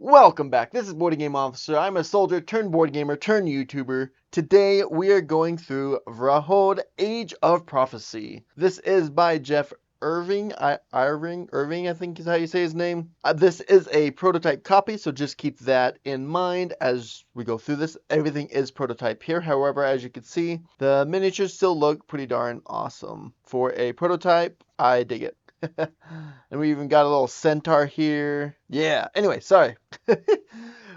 Welcome back. This is Board Game Officer. I'm a soldier turned board gamer turned YouTuber. Today we are going through Vrahode Age of Prophecy. This is by Jeff Irving. Irving, I think is how you say his name. This is a prototype copy, so just keep that in mind as we go through this. Everything is prototype here. However, as you can see, the miniatures still look pretty darn awesome. For a prototype, I dig it. And we even got a little centaur here. Yeah, anyway, sorry.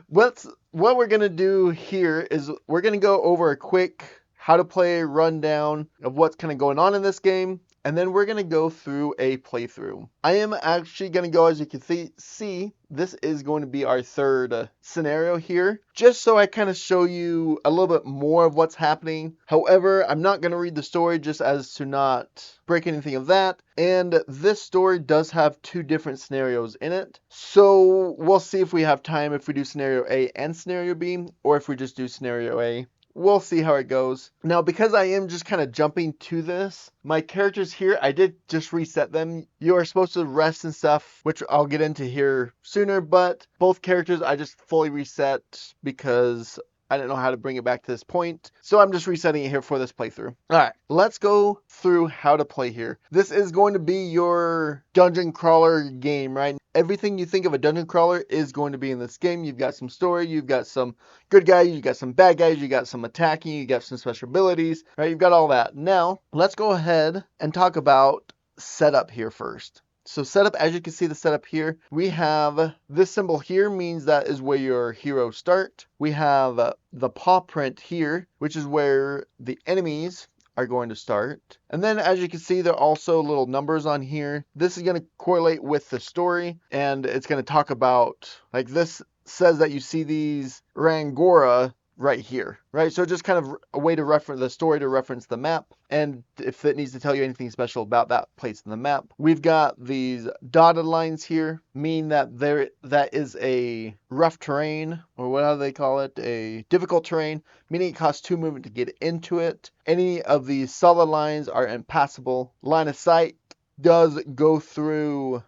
What we're going to do here is we're going to go over a quick how to play rundown of what's kind of going on in this game. And then we're going to go through a playthrough. I am actually going to go, as you can see, this is going to be our third scenario here. Just so I kind of show you a little bit more of what's happening. However, I'm not going to read the story just as to not break anything of that. And this story does have two different scenarios in it. So we'll see if we have time if we do scenario A and scenario B, or if we just do scenario A. We'll see how it goes. Now, because I am just kind of jumping to this, my characters here, I did just reset them. You are supposed to rest and stuff, which I'll get into here sooner, but both characters I just fully reset because I didn't know how to bring it back to this point. So I'm just resetting it here for this playthrough. All right, let's go through how to play here. This is going to be your dungeon crawler game, right? Everything you think of a dungeon crawler is going to be in this game. You've got some story, you've got some good guys, you've got some bad guys, you got some attacking, you got some special abilities, right? You've got all that. Now, let's go ahead and talk about setup here first. So setup, as you can see the setup here, we have this symbol here means that is where your heroes start. We have the paw print here, which is where the enemies are going to start. And then as you can see, there are also little numbers on here. This is going to correlate with the story, and it's going to talk about, like this says that you see these Rangora right here, right? So just kind of a way to reference the story, to reference the map. And if it needs to tell you anything special about that place in the map, we've got these dotted lines here, mean that that is a rough terrain, or what do they call it? A difficult terrain, meaning it costs 2 movement to get into it. Any of these solid lines are impassable. Line of sight can go through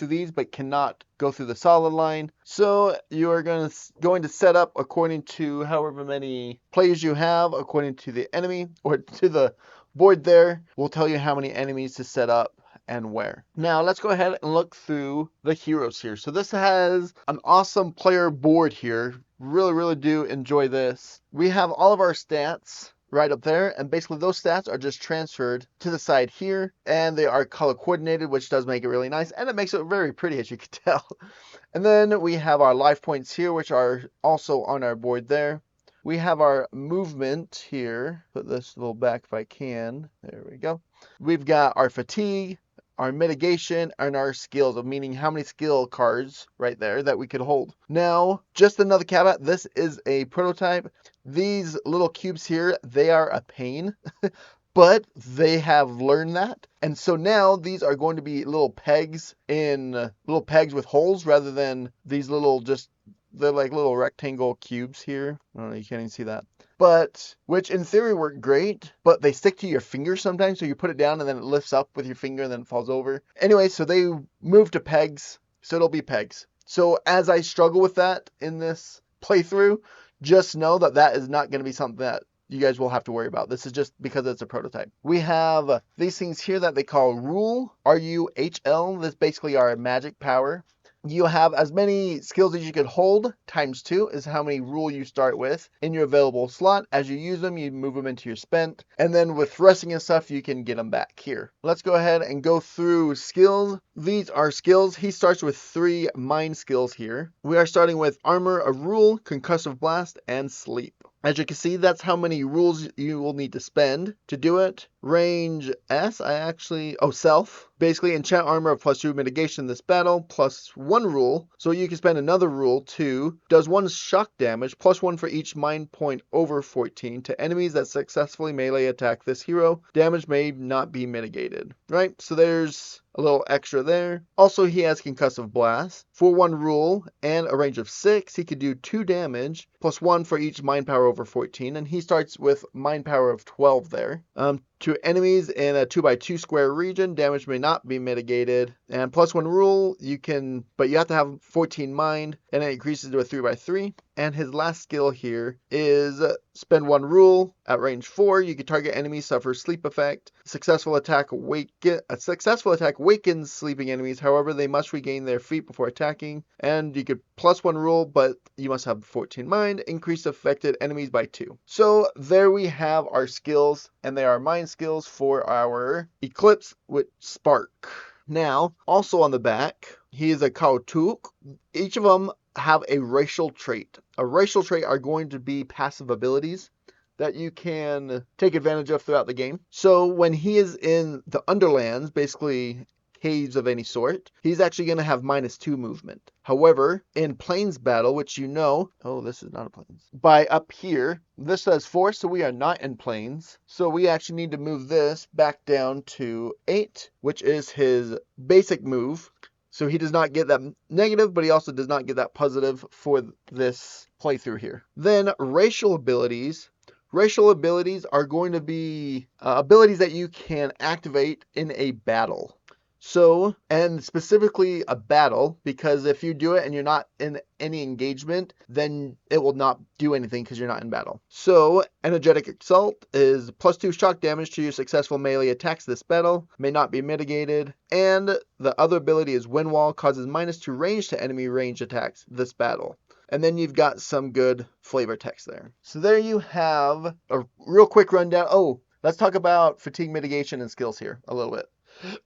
these, but cannot go through the solid line. So you are going to set up according to however many players you have, according to the enemy, or to the board there will tell you how many enemies to set up and where. Now let's go ahead and look through the heroes here. So this has an awesome player board here. Really do enjoy this. We have all of our stats right up there, and basically those stats are just transferred to the side here, and they are color coordinated, which does make it really nice, and it makes it very pretty, as you can tell. And then we have our life points here, which are also on our board there. We have our movement here. Put this a little back if I can. There we go. We've got our fatigue, our mitigation, and our skills, meaning how many skill cards right there that we could hold. Now, just another caveat, this is a prototype. These little cubes here, they are a pain, but they have learned that. And so now these are going to be little pegs with holes rather than these they're like little rectangle cubes here. I don't know, you can't even see that. But, which in theory work great, but they stick to your finger sometimes, so you put it down and then it lifts up with your finger and then it falls over. Anyway, so they move to pegs, so it'll be pegs. So as I struggle with that in this playthrough, just know that that is not going to be something that you guys will have to worry about. This is just because it's a prototype. We have these things here that they call rule, R-U-H-L. This basically our magic power. You have as many skills as you can hold, times 2 is how many rule you start with in your available slot. As you use them, you move them into your spent. And then with resting and stuff, you can get them back here. Let's go ahead and go through skills. These are skills. He starts with 3 mind skills here. We are starting with armor of rule, concussive blast, and sleep. As you can see, that's how many rules you will need to spend to do it. Range S, self. Basically, enchant armor of +2 mitigation this battle, +1 rule. So you can spend another rule too. Does 1 shock damage, +1 for each mind point over 14 to enemies that successfully melee attack this hero. Damage may not be mitigated. Right? So there's a little extra there. Also, he has concussive blast. For 1 rule and a range of 6, he could do 2 damage, +1 for each mind power over 14, and he starts with mind power of 12 there. to enemies in a 2x2 square region. Damage may not be mitigated. And +1 rule, but you have to have 14 mind, and it increases to a 3x3. And his last skill here is spend 1 rule at range 4. You can target enemies, suffer sleep effect. A successful attack wakens sleeping enemies. However, they must regain their feet before attacking. And you could +1 rule, but you must have 14 mind. Increase affected enemies by 2. So there we have our skills, and they are mind skills for our Eclipse with Spark. Now, also on the back, he is a thourgh. Each of them have a racial trait. A racial trait are going to be passive abilities that you can take advantage of throughout the game. So when he is in the Underlands, basically caves of any sort, he's actually going to have -2 movement. However, in plains battle, which this is not a plains. By up here, this says 4, so we are not in plains. So we actually need to move this back down to 8, which is his basic move. So he does not get that negative, but he also does not get that positive for this playthrough here. Then racial abilities. Racial abilities are going to be abilities that you can activate in a battle. So, and specifically a battle, because if you do it and you're not in any engagement, then it will not do anything because you're not in battle. So, energetic assault is +2 shock damage to your successful melee attacks this battle, may not be mitigated. And the other ability is wind wall, causes -2 range to enemy range attacks this battle. And then you've got some good flavor text there. So there you have a real quick rundown. Oh, let's talk about fatigue mitigation and skills here a little bit.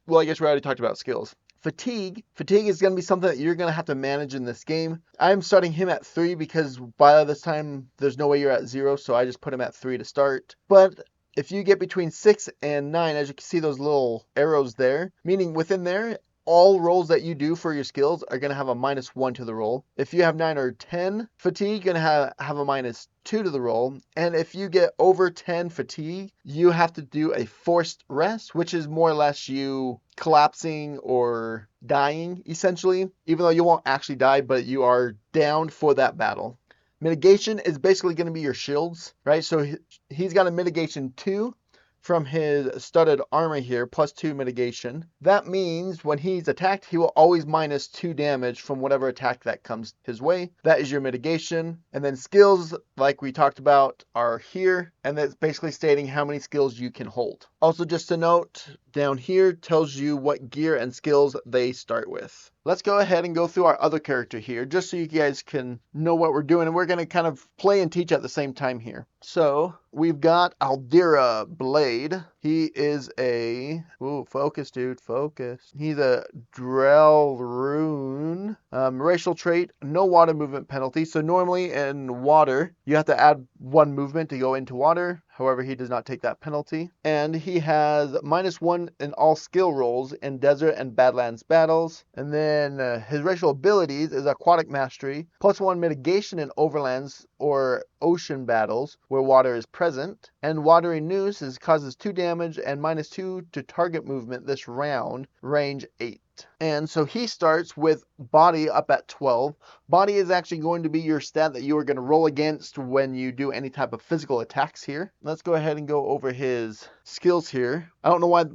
Well, I guess we already talked about skills. Fatigue is going to be something that you're going to have to manage in this game. I'm starting him at 3 because by this time there's no way you're at 0, so I just put him at 3 to start. But if you get between 6 and 9, as you can see those little arrows there, meaning within there, all rolls that you do for your skills are going to have a -1 to the roll. If you have 9 or 10 fatigue, you're going to have a -2 to the roll. And if you get over 10 fatigue, you have to do a forced rest, which is more or less you collapsing or dying, essentially. Even though you won't actually die, but you are downed for that battle. Mitigation is basically going to be your shields, right? So he's got a mitigation 2. From his studded armor here, +2 mitigation. That means when he's attacked, he will always -2 damage from whatever attack that comes his way. That is your mitigation. And then skills, like we talked about, are here. And that's basically stating how many skills you can hold. Also, just to note, down here tells you what gear and skills they start with. Let's go ahead and go through our other character here, just so you guys can know what we're doing. And we're going to kind of play and teach at the same time here. So we've got Aldira Blade. He is a... Ooh, focus, dude, focus. He's a Drellrune. Racial trait, no water movement penalty. So normally in water, you have to add 1 movement to go into water. However, he does not take that penalty. And he has -1 in all skill rolls in desert and badlands battles. And then his racial abilities is aquatic mastery, +1 mitigation in overlands or ocean battles where water is present. And watery noose causes 2 damage and -2 to target movement this round, range 8. And so he starts with body up at 12. Body is actually going to be your stat that you are going to roll against when you do any type of physical attacks here. Let's go ahead and go over his skills here. I don't know why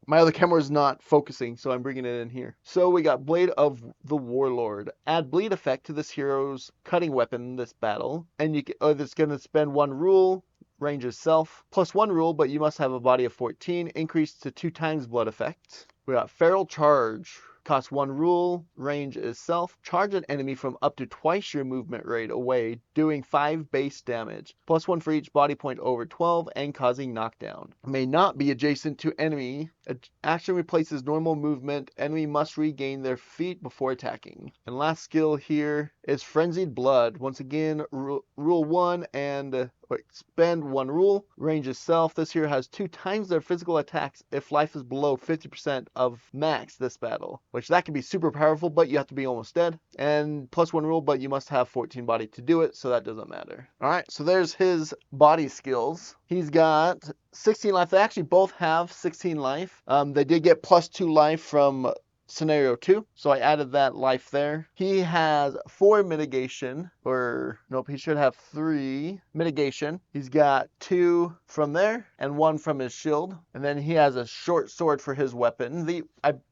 my other camera is not focusing, so I'm bringing it in here. So we got Blade of the Warlord. Add bleed effect to this hero's cutting weapon this battle. And it's going to spend 1 rule. Range is self, +1 rule, but you must have a body of 14, increased to 2 times blood effect. We got Feral Charge, costs 1 rule, range is self. Charge an enemy from up to twice your movement rate away, doing 5 base damage, +1 for each body point over 12, and causing knockdown. May not be adjacent to enemy. Action replaces normal movement. Enemy must regain their feet before attacking. And last skill here is Frenzied Blood. Once again, rule 1 and spend 1 rule. Range is self. This here has 2 times their physical attacks if life is below 50% of max this battle, which that can be super powerful, but you have to be almost dead. And +1 rule, but you must have 14 body to do it, so that doesn't matter. All right, so there's his body skills. He's got 16 life. They actually both have 16 life. They did get +2 life from scenario 2, so I added that life there. He has 4 mitigation, or nope, he should have 3 mitigation. He's got 2 from there and 1 from his shield, and then he has a short sword for his weapon.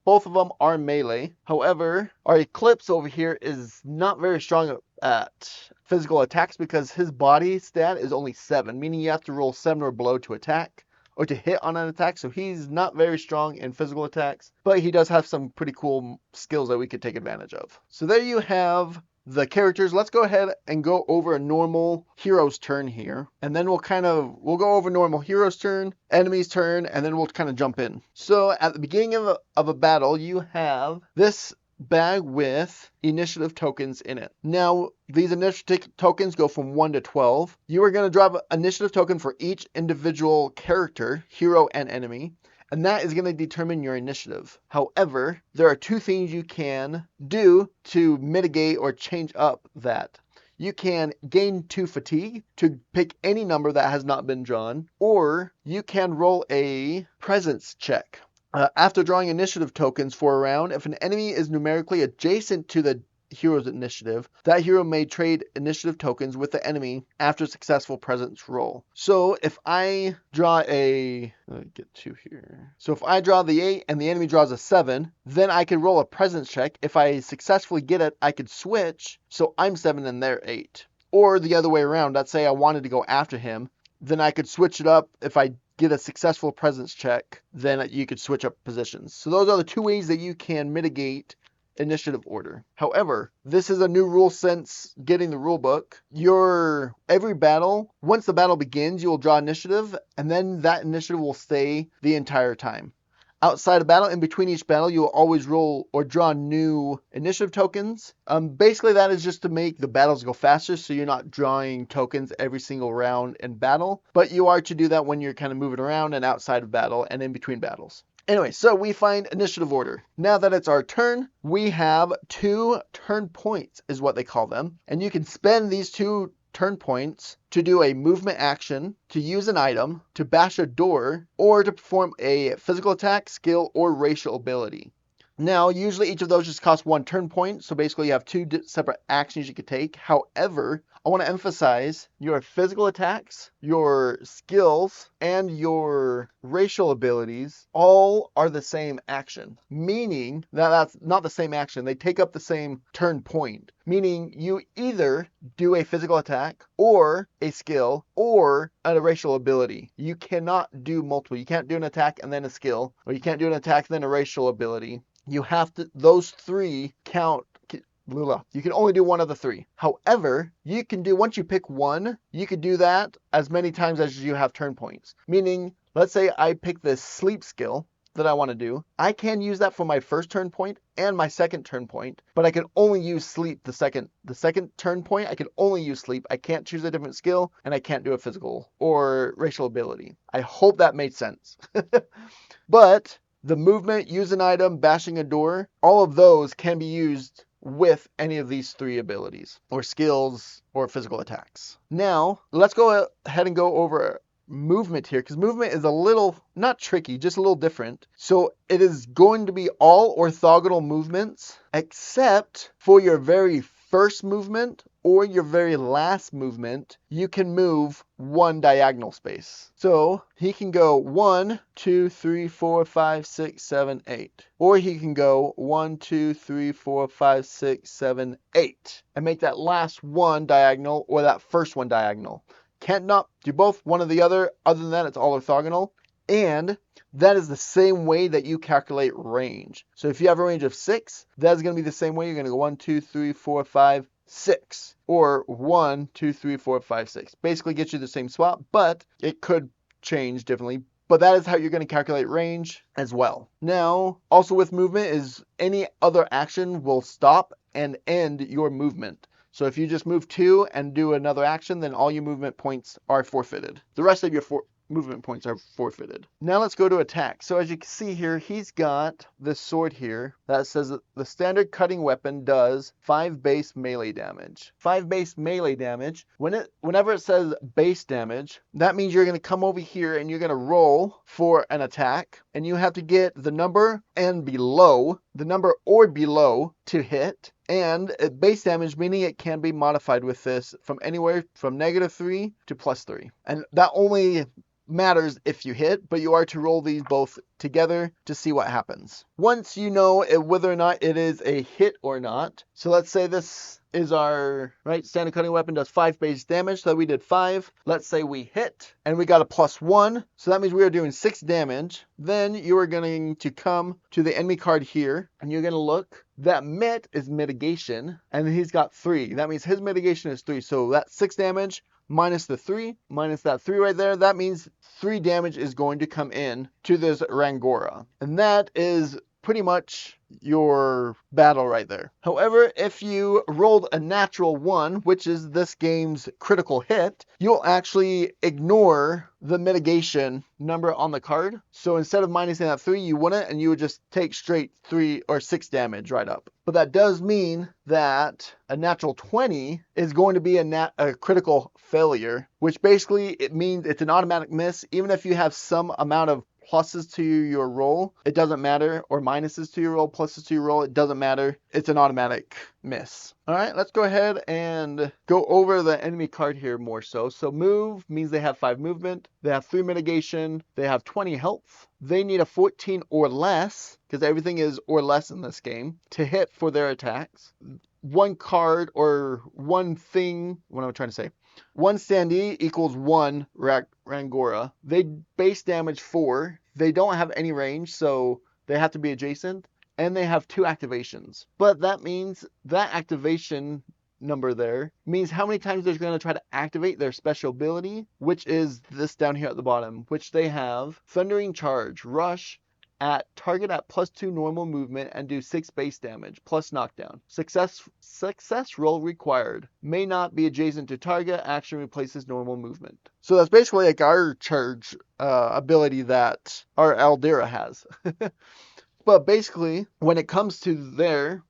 Both of them are melee. However, our Eclipse over here is not very strong at physical attacks because his body stat is only 7, meaning you have to roll 7 or below to attack, or to hit on an attack, so he's not very strong in physical attacks, but he does have some pretty cool skills that we could take advantage of. So there you have the characters. Let's go ahead and go over a normal hero's turn here, and then we'll go over normal hero's turn, enemy's turn, and then we'll kind of jump in. So at the beginning of a battle, you have this bag with initiative tokens in it. Now, these initiative tokens go from 1 to 12. You are going to drop an initiative token for each individual character, hero and enemy, and that is going to determine your initiative. However, there are 2 things you can do to mitigate or change up that. You can gain 2 fatigue to pick any number that has not been drawn, or you can roll a presence check. After drawing initiative tokens for a round, if an enemy is numerically adjacent to the hero's initiative, that hero may trade initiative tokens with the enemy after a successful presence roll. So if I draw let me get 2 here. So if I draw the 8 and the enemy draws a 7, then I could roll a presence check. If I successfully get it, I could switch, so I'm 7 and they're 8. Or the other way around, let's say I wanted to go after him, then I could switch it up. If I get a successful presence check, then you could switch up positions. So those are the 2 ways that you can mitigate initiative order. However, this is a new rule since getting the rule book. Every battle, once the battle begins, you will draw initiative, and then that initiative will stay the entire time. Outside of battle, in between each battle, you will always roll or draw new initiative tokens. Basically, that is just to make the battles go faster, so you're not drawing tokens every single round in battle, but you are to do that when you're kind of moving around and outside of battle and in between battles. Anyway, so we find initiative order. Now that it's our turn, we have 2 turn points, is what they call them, and you can spend these 2 turn points to do a movement action, to use an item, to bash a door, or to perform a physical attack, skill, or racial ability. Now, usually each of those just costs 1 turn point, so basically you have 2 separate actions you could take. However, I want to emphasize your physical attacks, your skills, and your racial abilities all are the same action, meaning that that's not the same action. They take up the same turn point, meaning you either do a physical attack or a skill or a racial ability. You cannot do multiple. You can't do an attack and then a skill, or you can't do an attack and then a racial ability. You have to, those 3 count. You can only do one of the 3. However, you can do, once you pick one, you could do that as many times as you have turn points. Meaning, let's say I pick this sleep skill that I want to do. I can use that for my first turn point and my second turn point, but I can only use sleep the second turn point. I can only use sleep. I can't choose a different skill, and I can't do a physical or racial ability. I hope that made sense. But the movement, use an item, bashing a door, all of those can be used with any of these 3 abilities or skills or physical attacks. Now, let's go ahead and go over movement here, because movement is a little, not tricky, just a little different. So it is going to be all orthogonal movements, except for your very first movement or your very last movement, you can move 1 diagonal space. So he can go 1, 2, 3, 4, 5, 6, 7, 8. Or he can go 1, 2, 3, 4, 5, 6, 7, 8. And make that last one diagonal or that first one diagonal. Can't not do both, one or the other. Other than that, it's all orthogonal. And that is the same way that you calculate range. So if you have a range of 6, that's going to be the same way. You're going to go 1, 2, 3, 4, 5, 6. Or 1, 2, 3, 4, 5, 6. Basically gets you the same spot, but it could change differently. But that is how you're going to calculate range as well. Now, also with movement is any other action will stop and end your movement. So if you just move 2 and do another action, then all your movement points are forfeited. The rest of your movement points are forfeited. Now let's go to attack. So as you can see here, he's got this sword here that says that the standard cutting weapon does 5 base melee damage. 5 base melee damage. Whenever it says base damage, that means you're going to come over here and you're going to roll for an attack, and you have to get the number or below to hit. And base damage, meaning it can be modified with this from anywhere from -3 to +3. And that only matters if you hit, but you are to roll these both together to see what happens. Once you know whether or not it is a hit or not, so let's say this is our standard cutting weapon does 5 base damage, so we did 5. Let's say we hit and we got a +1, so that means we are doing 6 damage. Then you are going to come to the enemy card here and you're going to look. That mit is mitigation and he's got 3. That means his mitigation is 3, so that's 6 damage minus the 3, minus that 3 right there. That means 3 damage is going to come in to this Rangora. And that is pretty much your battle right there. However, if you rolled a natural 1, which is this game's critical hit, you'll actually ignore the mitigation number on the card. So instead of minusing that 3, you wouldn't, and you would just take straight 3 or 6 damage right up. But that does mean that a natural 20 is going to be a critical failure, which basically it means it's an automatic miss. Even if you have some amount of pluses to your roll, it doesn't matter, or minuses to your roll, pluses to your roll, it doesn't matter. It's an automatic miss. All right, let's go ahead and go over the enemy card here more so. So move means they have 5 movement, they have 3 mitigation, they have 20 health. They need a 14 or less, because everything is or less in this game, to hit for their attacks. One card or one thing, what am I trying to say? One standee equals 1 Rangora. They base damage 4. They don't have any range, so they have to be adjacent. And they have 2 activations. But that means that activation number there means how many times they're going to try to activate their special ability, which is this down here at the bottom, which they have Thundering Charge, Rush, at target at +2 normal movement and do 6 base damage plus knockdown. Success roll required. May not be adjacent to target. Action replaces normal movement. So that's basically like our charge ability that our Aldera has. But basically, when it comes to the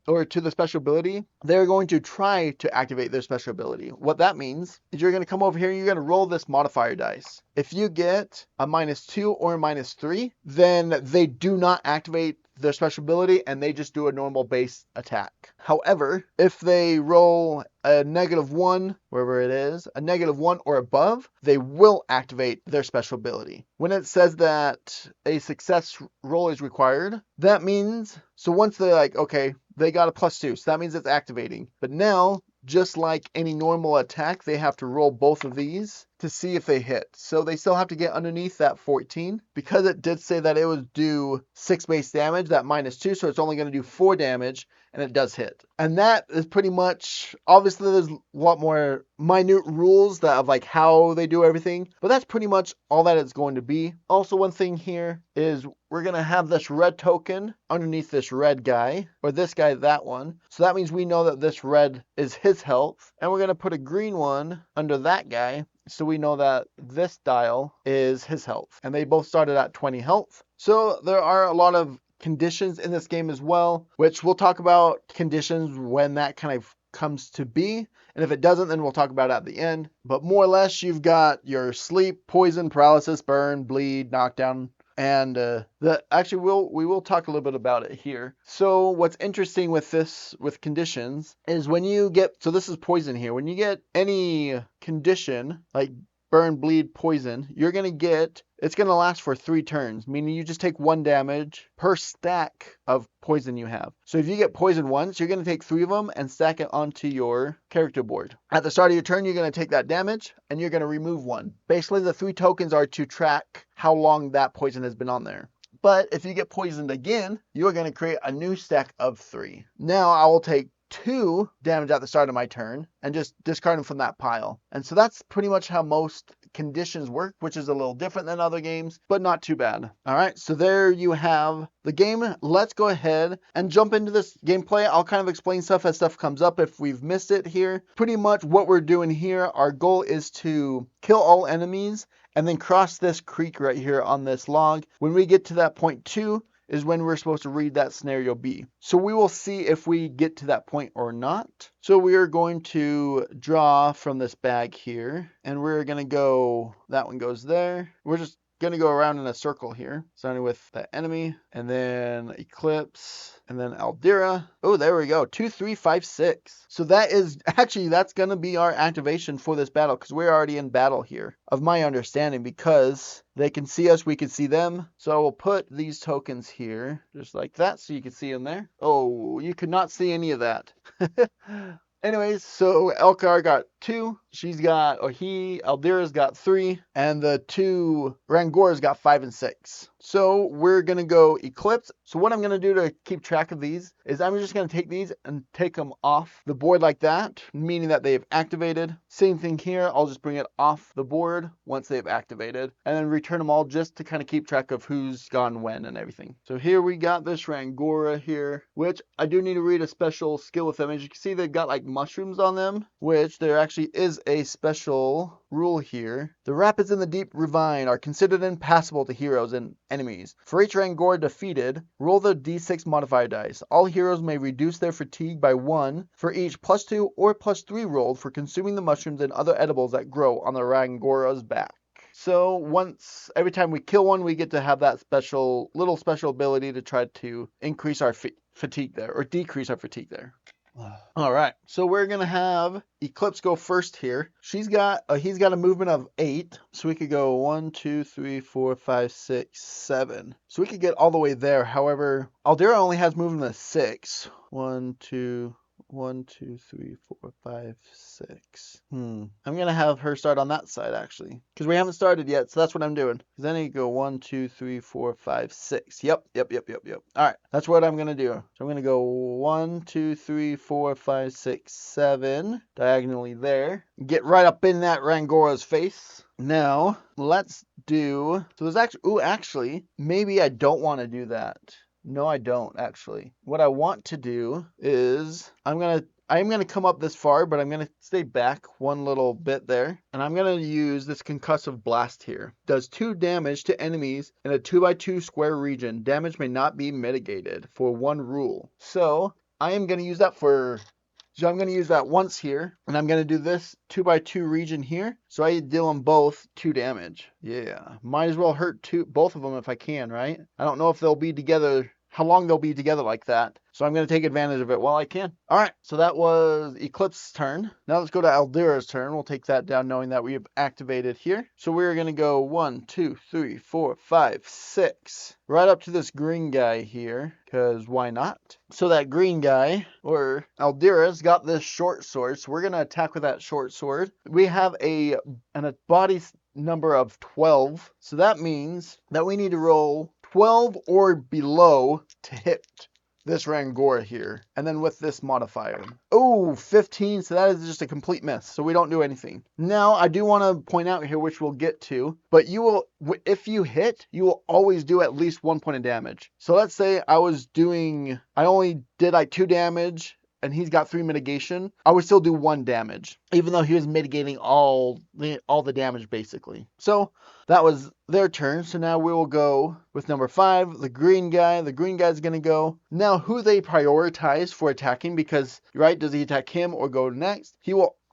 special ability, they're going to try to activate their special ability. What that means is you're going to come over here and you're going to roll this modifier dice. If you get a -2 or a -3, then they do not activate their special ability and they just do a normal base attack. However, if they roll a -1, wherever it is, a -1 or above, they will activate their special ability. When it says that a success roll is required, that means, so once they're like, okay, they got a +2, so that means it's activating. But now, just like any normal attack, they have to roll both of these to see if they hit. So they still have to get underneath that 14. Because it did say that it would do 6 base damage, that -2, so it's only going to do 4 damage, and it does hit. And that is pretty much, obviously there's a lot more minute rules that of like how they do everything, but that's pretty much all that it's going to be. Also, one thing here is we're going to have this red token underneath this red guy, or this guy, that one. So that means we know that this red is his health, and we're going to put a green one under that guy, so we know that this dial is his health. And they both started at 20 health. So there are a lot of conditions in this game as well, which we'll talk about conditions when that kind of comes to be. And if it doesn't, then we'll talk about it at the end. But more or less, you've got your sleep, poison, paralysis, burn, bleed, knockdown. And we will talk a little bit about it here. So what's interesting with this, with conditions, is when you get, so this is poison here. When you get any condition, like burn, bleed, poison, you're going to get, it's going to last for 3 turns, meaning you just take 1 damage per stack of poison you have. So if you get poison once, you're going to take 3 of them and stack it onto your character board. At the start of your turn, you're going to take that damage and you're going to remove 1. Basically, the 3 tokens are to track how long that poison has been on there. But if you get poisoned again, you're going to create a new stack of 3. Now I will take 2 damage at the start of my turn and just discard them from that pile. And so that's pretty much how most conditions work, which is a little different than other games, but not too bad. All right, so there you have the game. Let's go ahead and jump into this gameplay. I'll kind of explain stuff as stuff comes up if we've missed it here. Pretty much what we're doing here, our goal is to kill all enemies and then cross this creek right here on this log. When we get to that point 2 is when we're supposed to read that scenario B. So we will see if we get to that point or not. So we are going to draw from this bag here, and we're going to go, that one goes there. We're just going to go around in a circle here, starting with the enemy, and then Eclipse, and then Aldera. Oh, there we go. 2, 3, 5, 6. So that is actually, that's going to be our activation for this battle, because we're already in battle here, of my understanding, because they can see us, we can see them. So I will put these tokens here, just like that, so you can see them there. Oh, you could not see any of that. Anyways, so Elkar got 2. Aldera's got 3. And the 2 Rangoras got 5 and 6. So we're going to go Eclipse. So what I'm going to do to keep track of these is I'm just going to take these and take them off the board like that, meaning that they've activated. Same thing here. I'll just bring it off the board once they've activated and then return them all just to kind of keep track of who's gone when and everything. So here we got this Rangora here, which I do need to read a special skill with them. As you can see, they've got like mushrooms on them, which there actually is a special rule here. The rapids in the deep ravine are considered impassable to heroes and enemies. For each Rangora defeated, roll the d6 modifier dice. All heroes may reduce their fatigue by 1 for each +2 or +3 rolled for consuming the mushrooms and other edibles that grow on the Rangora's back. So every time we kill one, we get to have that little special ability to try to increase our fatigue there, or decrease our fatigue there. All right, so we're gonna have Eclipse go first here. He's got a movement of 8, so we could go 1, 2, 3, 4, 5, 6, 7. So we could get all the way there. However, Aldera only has movement of 6. 1, 2, 3, 4, 5, 6. I'm gonna have her start on that side actually, because we haven't started yet. So that's what I'm doing. Because then you go 1, 2, 3, 4, 5, 6. Yep. All right, that's what I'm gonna do. So I'm gonna go 1, 2, 3, 4, 5, 6, 7 diagonally there. Get right up in that Rangora's face. Now let's do. So there's actually maybe I don't want to do that. No, I don't actually. What I want to do is I'm gonna come up this far, but I'm gonna stay back one little bit there, and I'm gonna use this concussive blast here. Does 2 damage to enemies in a 2x2 square region. Damage may not be mitigated for 1 rule. So I am gonna use that So I'm going to use that once here, and I'm going to do this 2x2 region here. So I deal them both 2 damage. Yeah, might as well hurt both of them if I can, right? I don't know if they'll be together, how long they'll be together like that. So I'm going to take advantage of it while I can. All right, so that was Eclipse's turn. Now let's go to Aldera's turn. We'll take that down knowing that we have activated here. So we're going to go 1, 2, 3, 4, 5, 6. Right up to this green guy here, because why not? So that green guy, or Aldera's, got this short sword. So we're going to attack with that short sword. We have a body number of 12. So that means that we need to roll 12 or below to hit this Rangora here, and then with this modifier. Oh, 15, so that is just a complete miss, so we don't do anything. Now, I do want to point out here, which we'll get to, but if you hit, you will always do at least 1 point of damage. So let's say I only did like 2 damage, and he's got 3 mitigation, I would still do 1 damage, even though he was mitigating all the damage basically. So that was their turn. So now we will go with number 5, the green guy. The green guy's going to go. Now who they prioritize for attacking, because, right, does he attack him or go next?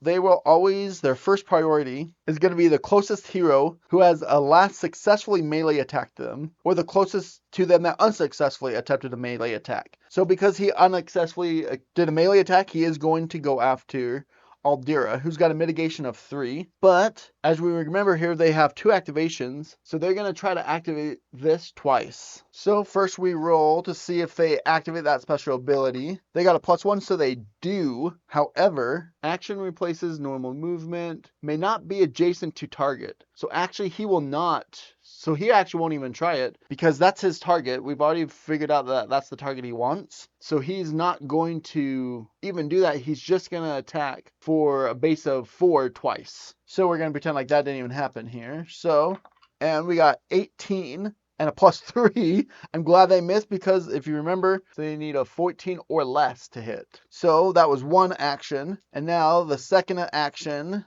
They will always, their first priority is going to be the closest hero who has last successfully melee attacked them, or the closest to them that unsuccessfully attempted a melee attack. So because he unsuccessfully did a melee attack, he is going to go after Aldera, who's got a mitigation of 3. But as we remember here, they have 2 activations, so they're going to try to activate this twice. So first we roll to see if they activate that special ability. They got a +1, so they do. However, action replaces normal movement, may not be adjacent to target. So actually he will not So he actually won't even try it because that's his target. We've already figured out that that's the target he wants. So he's not going to even do that. He's just going to attack for a base of 4 twice. So we're going to pretend like that didn't even happen here. So, and we got 18 and a +3. I'm glad they missed because if you remember, they need a 14 or less to hit. So that was one action. And now the second action,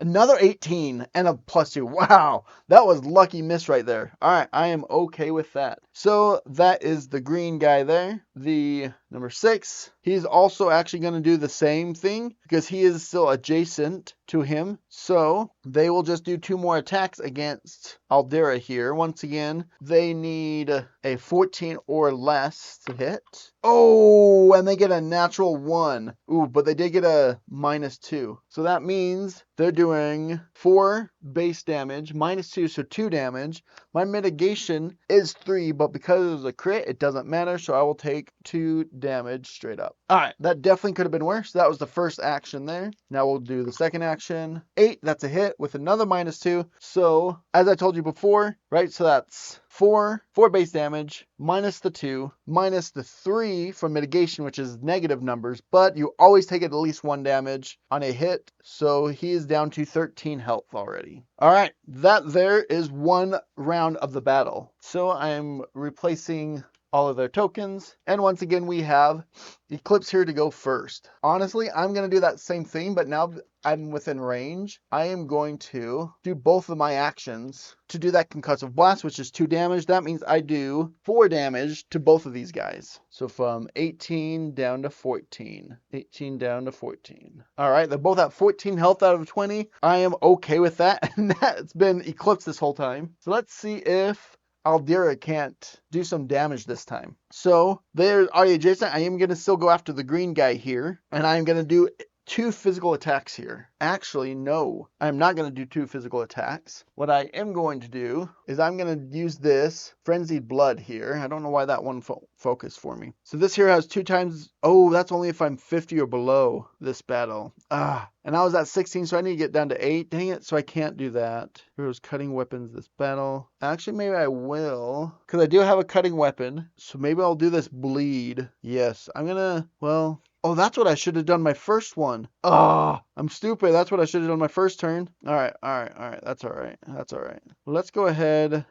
another 18 and a +2. Wow, that was lucky miss right there. All right, I am okay with that. So that is the green guy there. The number 6, he's also actually going to do the same thing because he is still adjacent to him. So they will just do 2 more attacks against Aldera here. Once again, they need a 14 or less to hit. Oh, and they get a natural 1. Ooh, but they did get a -2. So that means they're doing 4 base damage, -2, so 2 damage. My mitigation is 3, but because it was a crit, it doesn't matter, so I will take 2 damage straight up. All right, that definitely could have been worse. That was the first action there. Now we'll do the second action. 8, that's a hit with another -2. So, as I told you before, right, so that's 4 base damage, minus the 2, minus the 3 for mitigation, which is negative numbers, but you always take at least 1 damage on a hit, so he is down to 13 health already. All right, that there is 1 round of the battle. So I'm replacing all of their tokens, and once again we have Eclipse here to go first. Honestly, I'm going to do that same thing, but now I'm within range. I am going to do both of my actions to do that concussive blast, which is 2 damage. That means I do 4 damage to both of these guys. So from 18 down to 14. 18 down to 14. All right, they're both at 14 health out of 20. I am okay with that, and that's been Eclipse this whole time. So let's see if Aldera can't do some damage this time. So they're already adjacent. I am going to still go after the green guy here, and I'm going to do 2 physical attacks here. Actually, no, I'm not going to do 2 physical attacks. What I am going to do is I'm going to use this Frenzied Blood here. I don't know why that one focused for me. So this here has 2 times. Oh, that's only if I'm 50 or below this battle. And I was at 16, so I need to get down to 8. Dang it, so I can't do that. Heroes cutting weapons this battle. Actually, maybe I will, because I do have a cutting weapon. So maybe I'll do this bleed. Yes, I'm gonna, well, oh, that's what I should have done my first one. Oh, I'm stupid. That's what I should have done my first turn. All right. That's all right. Well, let's go ahead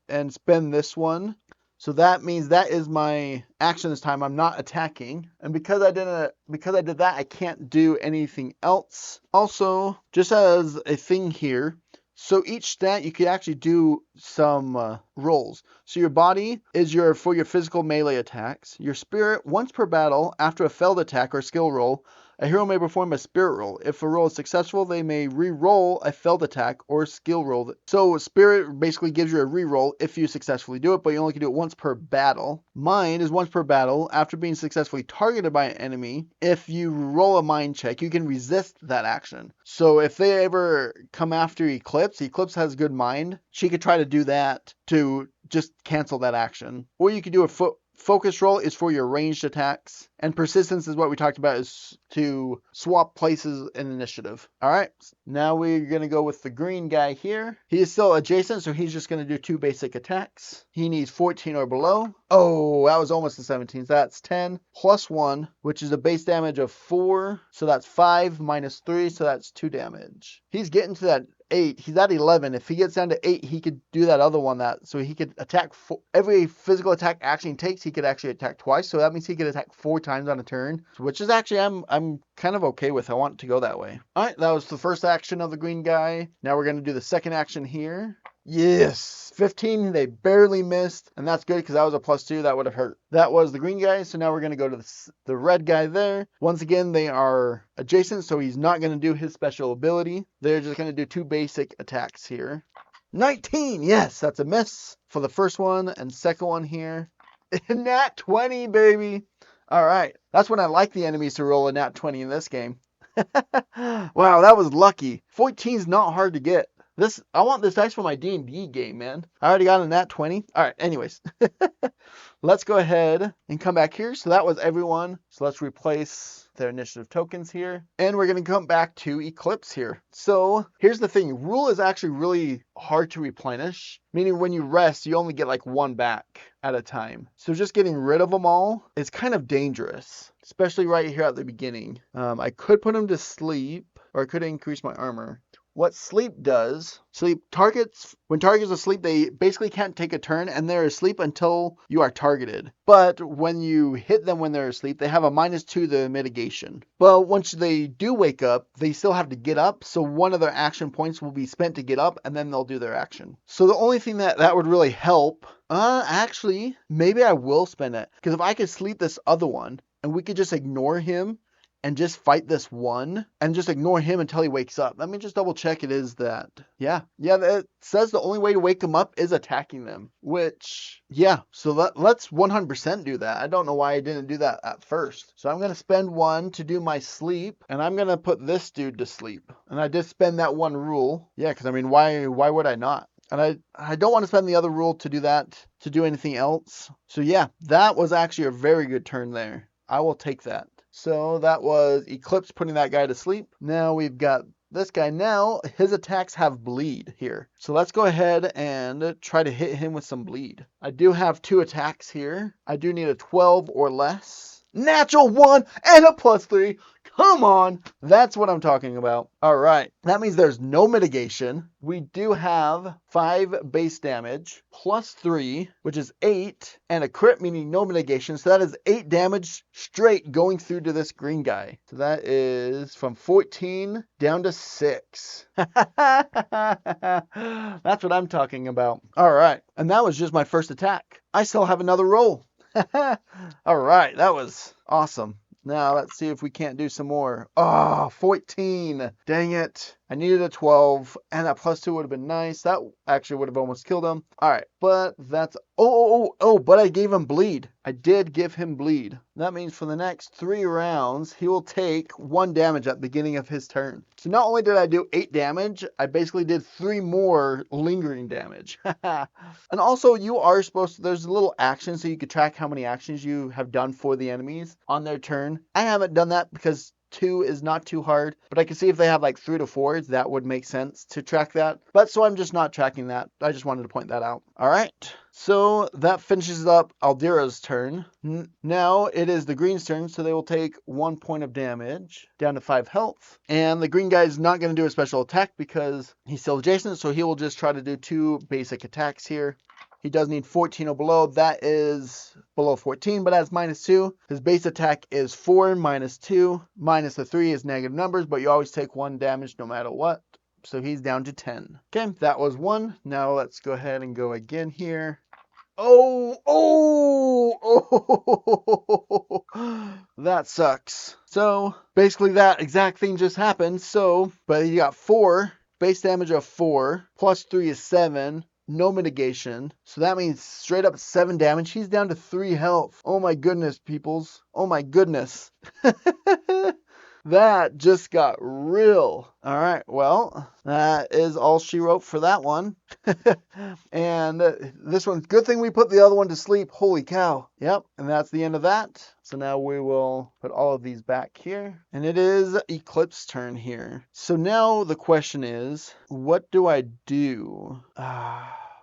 and spend this one. So that means that is my action this time. I'm not attacking. And because I did that, I can't do anything else. Also, just as a thing here, so each stat you could actually do some rolls. So your body is for your physical melee attacks. Your spirit, once per battle, after a failed attack or skill roll, a hero may perform a spirit roll. If a roll is successful, they may re-roll a failed attack or skill roll. So spirit basically gives you a re-roll if you successfully do it, but you only can do it once per battle. Mind is once per battle after being successfully targeted by an enemy. If you roll a mind check, you can resist that action. So if they ever come after Eclipse has good mind. She could try to do that to just cancel that action. Or you could do a focus roll is for your ranged attacks. And persistence is what we talked about, is to swap places in initiative. All right, now we're going to go with the green guy here. He is still adjacent, so he's just going to do 2 basic attacks. He needs 14 or below. Oh, that was almost a 17. So that's 10 plus 1, which is a base damage of 4. So that's 5 minus 3, so that's 2 damage. He's getting to that 8. He's at 11. If he gets down to 8, he could do that other one, so he could attack every physical attack action he takes, he could actually attack twice. So that means he could attack 4 times on a turn, which is actually I'm kind of okay with. I want it to go that way. All right, that was the first action of the green guy. Now we're going to do the second action here. Yes, 15, they barely missed, and that's good because that was a +2, that would have hurt. That was the green guy, so now we're going to go to the red guy there. Once again, they are adjacent, so he's not going to do his special ability. They're just going to do 2 basic attacks here. 19, yes, that's a miss for the first one, and second one here. Nat 20, baby. All right, that's when I like the enemies to roll a nat 20 in this game. Wow, that was lucky. 14 is not hard to get. I want this dice for my D&D game, man. I already got a nat 20. All right, anyways. let's go ahead and come back here. So that was everyone. So let's replace their initiative tokens here. And we're going to come back to Eclipse here. So here's the thing. Rule is actually really hard to replenish, meaning when you rest, you only get like one back at a time. So just getting rid of them all is kind of dangerous, especially right here at the beginning. I could put them to sleep, or I could increase my armor. What sleep does, when targets are asleep, they basically can't take a turn, and they're asleep until you are targeted. But when you hit them when they're asleep, they have a -2 to the mitigation. But once they do wake up, they still have to get up, so one of their action points will be spent to get up, and then they'll do their action. So the only thing that would really help, actually, maybe I will spend it, because if I could sleep this other one, and we could just ignore him, and just fight this one and just ignore him until he wakes up. Let me just double check it is that. Yeah, it says the only way to wake him up is attacking them, which, yeah, so let's 100% do that. I don't know why I didn't do that at first. So I'm going to spend 1 to do my sleep, and I'm going to put this dude to sleep. And I did spend that 1 rule. Yeah, because I mean, why would I not? And I don't want to spend the other rule to do that, to do anything else. So yeah, that was actually a very good turn there. I will take that. So that was Eclipse putting that guy to sleep. Now we've got this guy. Now his attacks have bleed here. So let's go ahead and try to hit him with some bleed. I do have 2 attacks here. I do need a 12 or less. Natural 1 and a +3. Come on. That's what I'm talking about. All right. That means there's no mitigation. We do have 5 base damage +3, which is 8, and a crit, meaning no mitigation. So that is 8 damage straight going through to this green guy. So that is from 14 down to 6. That's what I'm talking about. All right. And that was just my first attack. I still have another roll. All right. That was awesome. Now, let's see if we can't do some more. Oh, 14. Dang it. I needed a 12, and that +2 would have been nice. That actually would have almost killed him. All right, but that's... but I gave him bleed. I did give him bleed. That means for the next 3 rounds, he will take 1 damage at the beginning of his turn. So not only did I do 8 damage, I basically did 3 more lingering damage. And also, you are supposed to... There's a little action so you can track how many actions you have done for the enemies on their turn. I haven't done that because 2 is not too hard, but I can see if they have like 3 to 4, that would make sense to track that. But so I'm just not tracking that. I just wanted to point that out. All right. So that finishes up Aldira's turn. Now it is the green's turn, so they will take 1 point of damage, down to 5 health. And the green guy is not going to do a special attack because he's still adjacent, so he will just try to do 2 basic attacks here. He does need 14 or below. That is below 14, but has -2. His base attack is 4 -2. Minus the 3 is negative numbers, but you always take 1 damage no matter what. So he's down to 10. Okay, that was 1. Now let's go ahead and go again here. That sucks. So basically that exact thing just happened. So, but you got 4, base damage of 4, +3 is 7. No mitigation. So that means straight up 7 damage. He's down to 3 health. Oh my goodness, peoples. Oh my goodness. That just got real. All right, well, that is all she wrote for that one. And this one, good thing we put the other one to sleep. Holy cow. Yep, and that's the end of that. So now we will put all of these back here. And it is Eclipse's turn here. So now the question is, what do I do?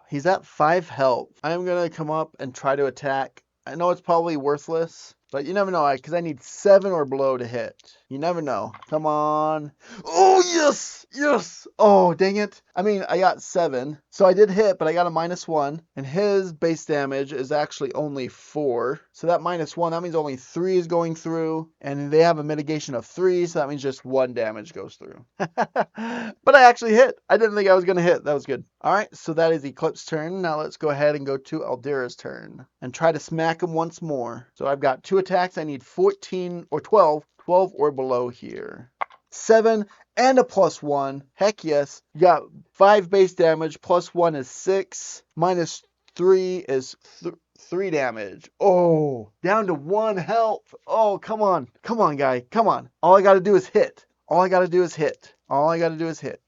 He's at 5 health. I'm going to come up and try to attack. I know it's probably worthless, but you never know, because I need 7 or below to hit. You never know. Come on. Oh, yes! Yes! Oh, dang it. I mean, I got 7. So I did hit, but I got a -1. And his base damage is actually only 4. So that -1, that means only 3 is going through. And they have a mitigation of 3, so that means just 1 damage goes through. But I actually hit. I didn't think I was going to hit. That was good. All right, so that is Eclipse's turn. Now let's go ahead and go to Aldira's turn. And try to smack him once more. So I've got 2 attacks. I need 14 or 12 or below here. 7 and a +1. Heck yes. You got 5 base damage. +1 is 6. -3 is 3 damage. Oh, down to 1 health. Oh, come on. Come on, guy. Come on. All I got to do is hit. All I got to do is hit. All I got to do is hit.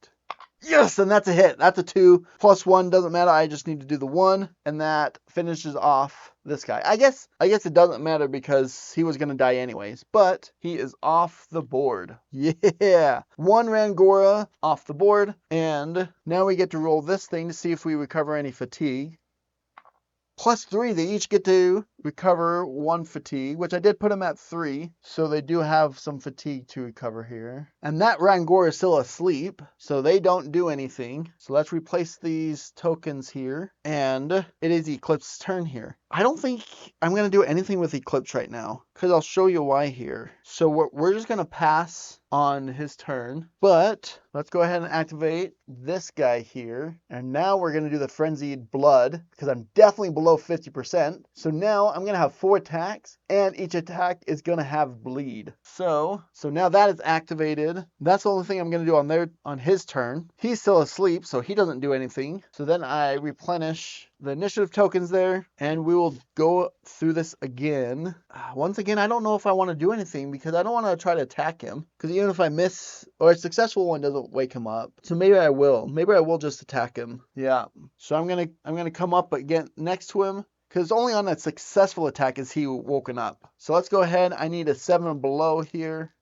Yes, and that's a hit. That's a 2. +1 doesn't matter. I just need to do the 1, and that finishes off this guy. I guess it doesn't matter because he was going to die anyways, but he is off the board. Yeah. 1 Rangora off the board, and now we get to roll this thing to see if we recover any fatigue. +3, they each get to recover 1 fatigue, which I did put them at 3, so they do have some fatigue to recover here. And that Rangor is still asleep, so they don't do anything. So let's replace these tokens here, and it is Eclipse's turn here. I don't think I'm going to do anything with Eclipse right now, because I'll show you why here. So we're just going to pass on his turn, but let's go ahead and activate this guy here. And now we're going to do the Frenzied Blood, because I'm definitely below 50%. So now I'm going to have 4 attacks, and each attack is going to have bleed. So now that is activated. That's the only thing I'm going to do on his turn. He's still asleep, so he doesn't do anything. So then I replenish the initiative tokens there, and we will go through this again. Once again, I don't know if I want to do anything because I don't want to try to attack him, because even if I miss or a successful one doesn't wake him up. So maybe I will just attack him. Yeah. So I'm gonna come up again next to him, because only on a successful attack is he woken up. So let's go ahead. I need a 7 below here.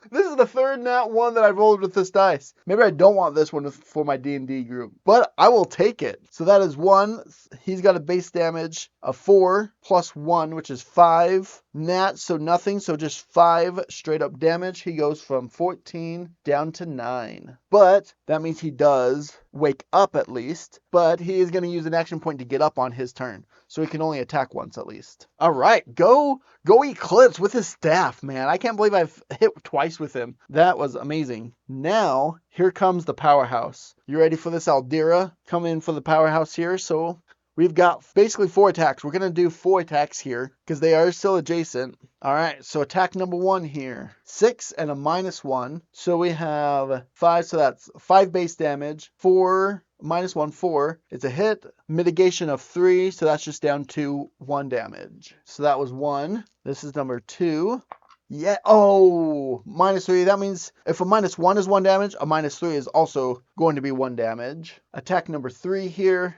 This is the 3rd nat 1 that I've rolled with this dice. Maybe I don't want this one for my D&D group, but I will take it. So that is 1. He's got a base damage of 4 +1, which is 5. Nat, so nothing, so just 5 straight up damage. He goes from 14 down to 9. But that means he does wake up at least, but he is going to use an action point to get up on his turn. So he can only attack once at least. All right, go Eclipse with his staff, man. I can't believe I've hit twice with him. That was amazing. Now, here comes the powerhouse. You ready for this, Aldira? Come in for the powerhouse here. So we've got basically 4 attacks. We're going to do 4 attacks here because they are still adjacent. All right, so attack number 1 here. 6 and a -1. So we have 5, so that's 5 base damage. 4 -1, 4. It's a hit. Mitigation of 3, so that's just down to 1 damage. So that was 1. This is number 2. Yeah, oh, -3. That means if a -1 is 1 damage, a -3 is also going to be 1 damage. Attack number 3 here.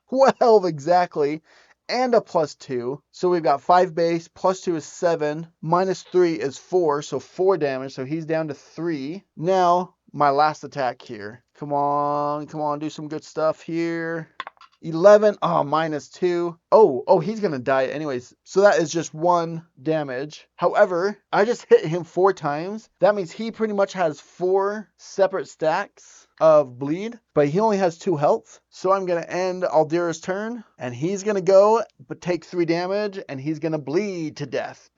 12 exactly. And a +2. So we've got 5 base, +2 is 7, -3 is 4, so 4 damage. So he's down to 3. Now, my last attack here. Come on, do some good stuff here. 11, -2. Oh, he's gonna die anyways. So that is just 1 damage. However, I just hit him 4 times. That means he pretty much has 4 separate stacks of bleed, but he only has 2 health. So I'm gonna end Aldira's turn, and he's gonna go, but take 3 damage, and he's gonna bleed to death.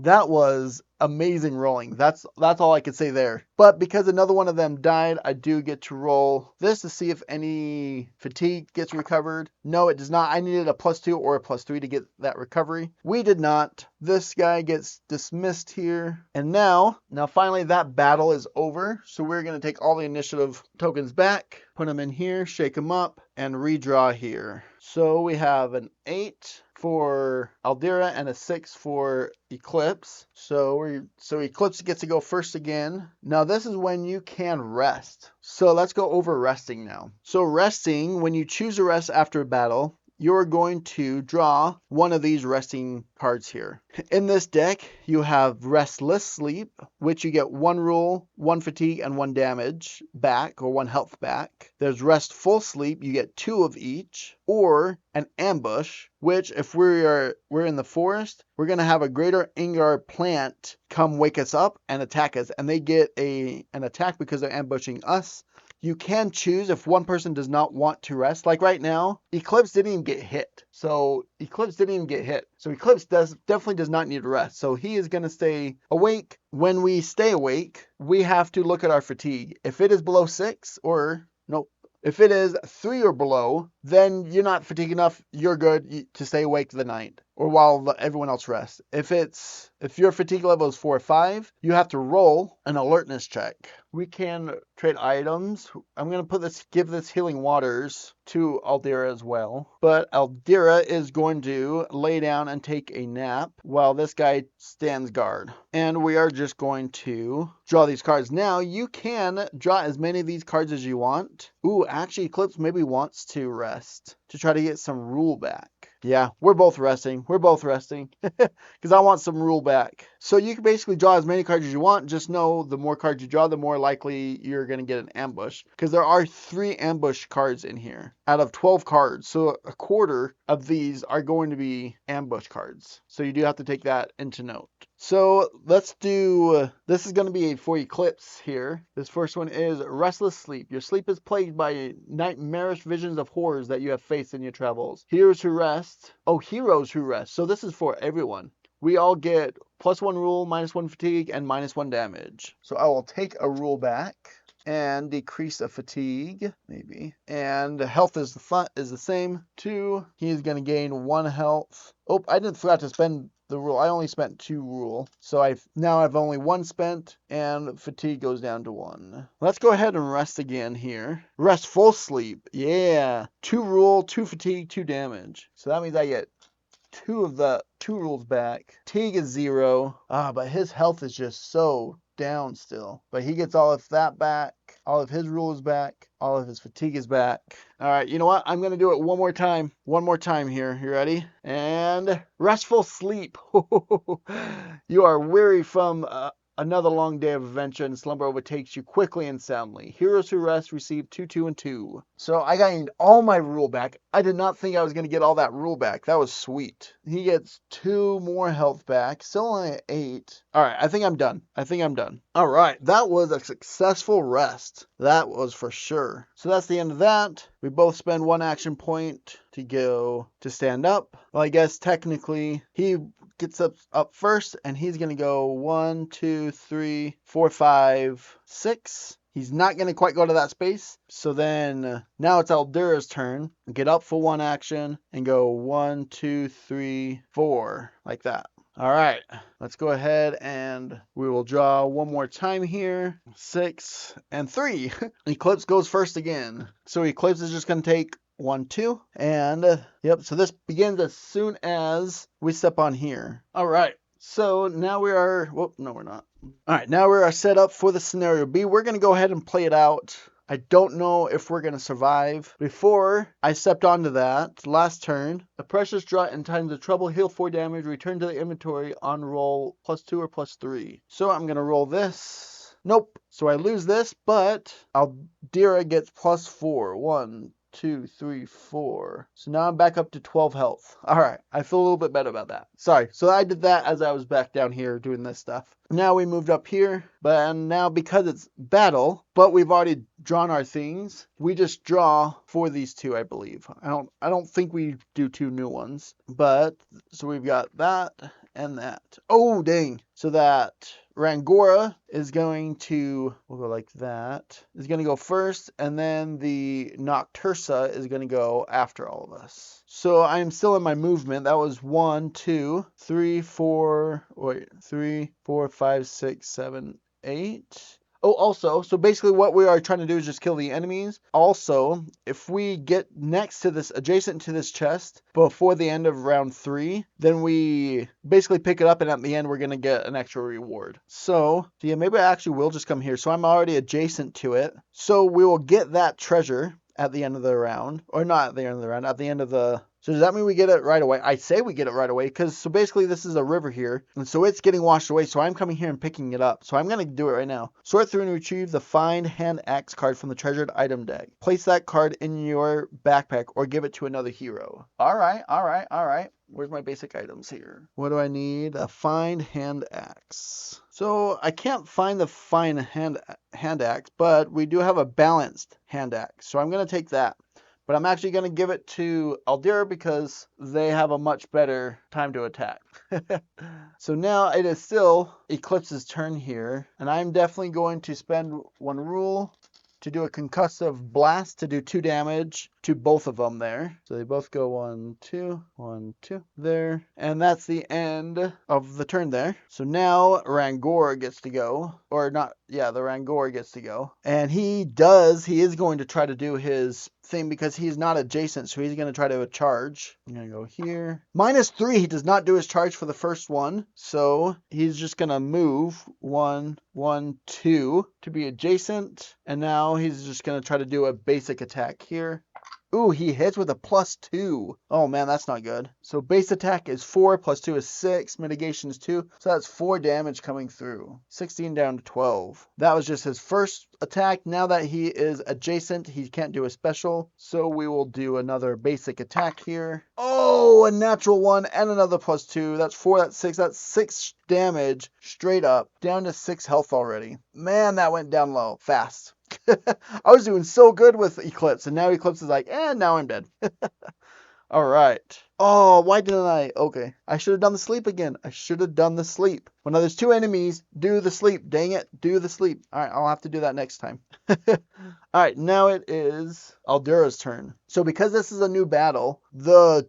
That was amazing rolling. That's all I could say there. But because another one of them died, I do get to roll this to see if any fatigue gets recovered. No, it does not. I needed a +2 or a +3 to get that recovery. We did not. This guy gets dismissed here. And now finally that battle is over. So we're going to take all the initiative tokens back, put them in here, shake them up, and redraw here. So we have an 8 for Aldira and a 6 for Eclipse. So Eclipse gets to go first again. Now this is when you can rest. So let's go over resting now. So resting, when you choose a rest after a battle, you're going to draw one of these resting cards here. In this deck, you have Restless Sleep, which you get 1 rule, 1 fatigue, and 1 damage back, or 1 health back. There's Restful Sleep, you get 2 of each. Or an Ambush, which if we're in the forest, we're going to have a Greater Ingar plant come wake us up and attack us. And they get an attack because they're ambushing us. You can choose if one person does not want to rest. Like right now, Eclipse didn't even get hit. So Eclipse definitely does not need to rest. So he is going to stay awake. When we stay awake, we have to look at our fatigue. If it is below 6 or nope. If it is 3 or below, then you're not fatigued enough. You're good to stay awake the night or while everyone else rests. If your fatigue level is 4 or 5, you have to roll an alertness check. We can trade items. I'm going to give this healing waters to Aldira as well. But Aldira is going to lay down and take a nap while this guy stands guard. And we are just going to draw these cards. Now, you can draw as many of these cards as you want. Ooh, actually, Eclipse maybe wants to rest to try to get some rule back. Yeah, we're both resting. We're both resting because I want some rule back. So you can basically draw as many cards as you want. Just know the more cards you draw, the more likely you're going to get an ambush, because there are 3 ambush cards in here out of 12 cards. So a quarter of these are going to be ambush cards. So you do have to take that into note. So let's do, this is going to be for Eclipse here. This first one is Restless Sleep. Your sleep is plagued by nightmarish visions of horrors that you have faced in your travels. Heroes who rest. Oh, heroes who rest. So this is for everyone. We all get +1 rule, -1 fatigue, and -1 damage. So I will take a rule back and decrease a fatigue, maybe. And health is the same, 2. He's going to gain 1 health. Oh, I forgot to spend the rule. I only spent 2 rule. So now I've only 1 spent, and fatigue goes down to 1. Let's go ahead and rest again here. Restful sleep. Yeah. 2 rule, 2 fatigue, 2 damage. So that means I get 2 rules back. Fatigue is 0. But his health is just so down still. But he gets all of that back. All of his rules back. All of his fatigue is back. All right, you know what? I'm going to do it one more time. One more time here. You ready? And restful sleep. You are weary from another long day of adventure, and slumber overtakes you quickly and soundly. Heroes who rest receive 2, 2, and 2. So I gained all my rule back. I did not think I was going to get all that rule back. That was sweet. He gets 2 more health back. Still only at 8. All right, I think I'm done. All right, that was a successful rest. That was for sure. So that's the end of that. We both spend 1 action point to go to stand up. Well, I guess technically he gets up first, and he's going to go 1, 2, 3, 4, 5, 6. He's not going to quite go to that space. So then now it's Aldira's turn. Get up for 1 action and go 1, 2, 3, 4, like that. All right, let's go ahead and we will draw 1 more time here. 6 and 3. Eclipse goes first again. So Eclipse is just going to take 1, 2, and yep, so this begins as soon as we step on here. All right, so now we are, whoop, no we're not. All right, now we are set up for the scenario B. We're going to go ahead and play it out. I don't know if we're going to survive. Before I stepped onto that, last turn, a precious draught in times of trouble, heal 4 damage, return to the inventory on roll +2 or +3. So I'm going to roll this. Nope. So I lose this, but Aldira gets +4. 1, 2, 3, 4. So now I'm back up to 12 health. All right, I feel a little bit better about that. Sorry, so I did that as I was back down here doing this stuff. Now we moved up here, but now because it's battle, but we've already drawn our things, we just draw for these 2, I believe. I don't think we do 2 new ones, but so we've got that and that. Oh, dang. So that Rangora is going to, we'll go like that, is going to go first, and then the Noctursa is going to go after all of us. So I am still in my movement. That was 1, 2, 3, 4, 5, 6, 7, 8. Oh, also, so basically what we are trying to do is just kill the enemies. Also, if we get next to this, adjacent to this chest, before the end of round 3, then we basically pick it up, and at the end we're going to get an extra reward. So yeah, maybe I actually will just come here. So I'm already adjacent to it. So we will get that treasure at the end of the round. Or not at the end of the round, at the end of the... So does that mean we get it right away? I say we get it right away, because so basically this is a river here, and so it's getting washed away, so I'm coming here and picking it up. So I'm going to do it right now. Sort through and retrieve the Find Hand Axe card from the treasured item deck. Place that card in your backpack or give it to another hero. All right. Where's my basic items here? What do I need? A Find Hand Axe. So I can't find the Find Hand Axe, but we do have a balanced hand axe, so I'm going to take that. But I'm actually going to give it to Aldira because they have a much better time to attack. So now it is still Eclipse's turn here. And I'm definitely going to spend 1 rule to do a concussive blast to do 2 damage to both of them there. So they both go 1, 2, 1, 2 there. And that's the end of the turn there. So now Rangor gets to go. Or not, yeah, the Rangor gets to go. And he is going to try to do his thing because he's not adjacent, so he's going to try to charge. I'm going to go here. -3, he does not do his charge for the first one. So he's just going to move 1, 1, 2 to be adjacent. And now he's just going to try to do a basic attack here. Ooh, he hits with a +2. Oh man, that's not good. So base attack is 4, +2 is 6, mitigation is 2. So that's 4 damage coming through. 16 down to 12. That was just his first attack. Now that he is adjacent, he can't do a special. So we will do another basic attack here. Oh, a natural 1 and another +2. That's 4, that's 6. That's 6 damage straight up. Down to 6 health already. Man, that went down low. Fast. I was doing so good with Eclipse, and now Eclipse is like, now I'm dead. All right. Oh, why didn't I? Okay. I should have done the sleep again. I should have done the sleep. When there's 2 enemies, do the sleep. Dang it. Do the sleep. All right. I'll have to do that next time. All right. Now it is Aldura's turn. So because this is a new battle, the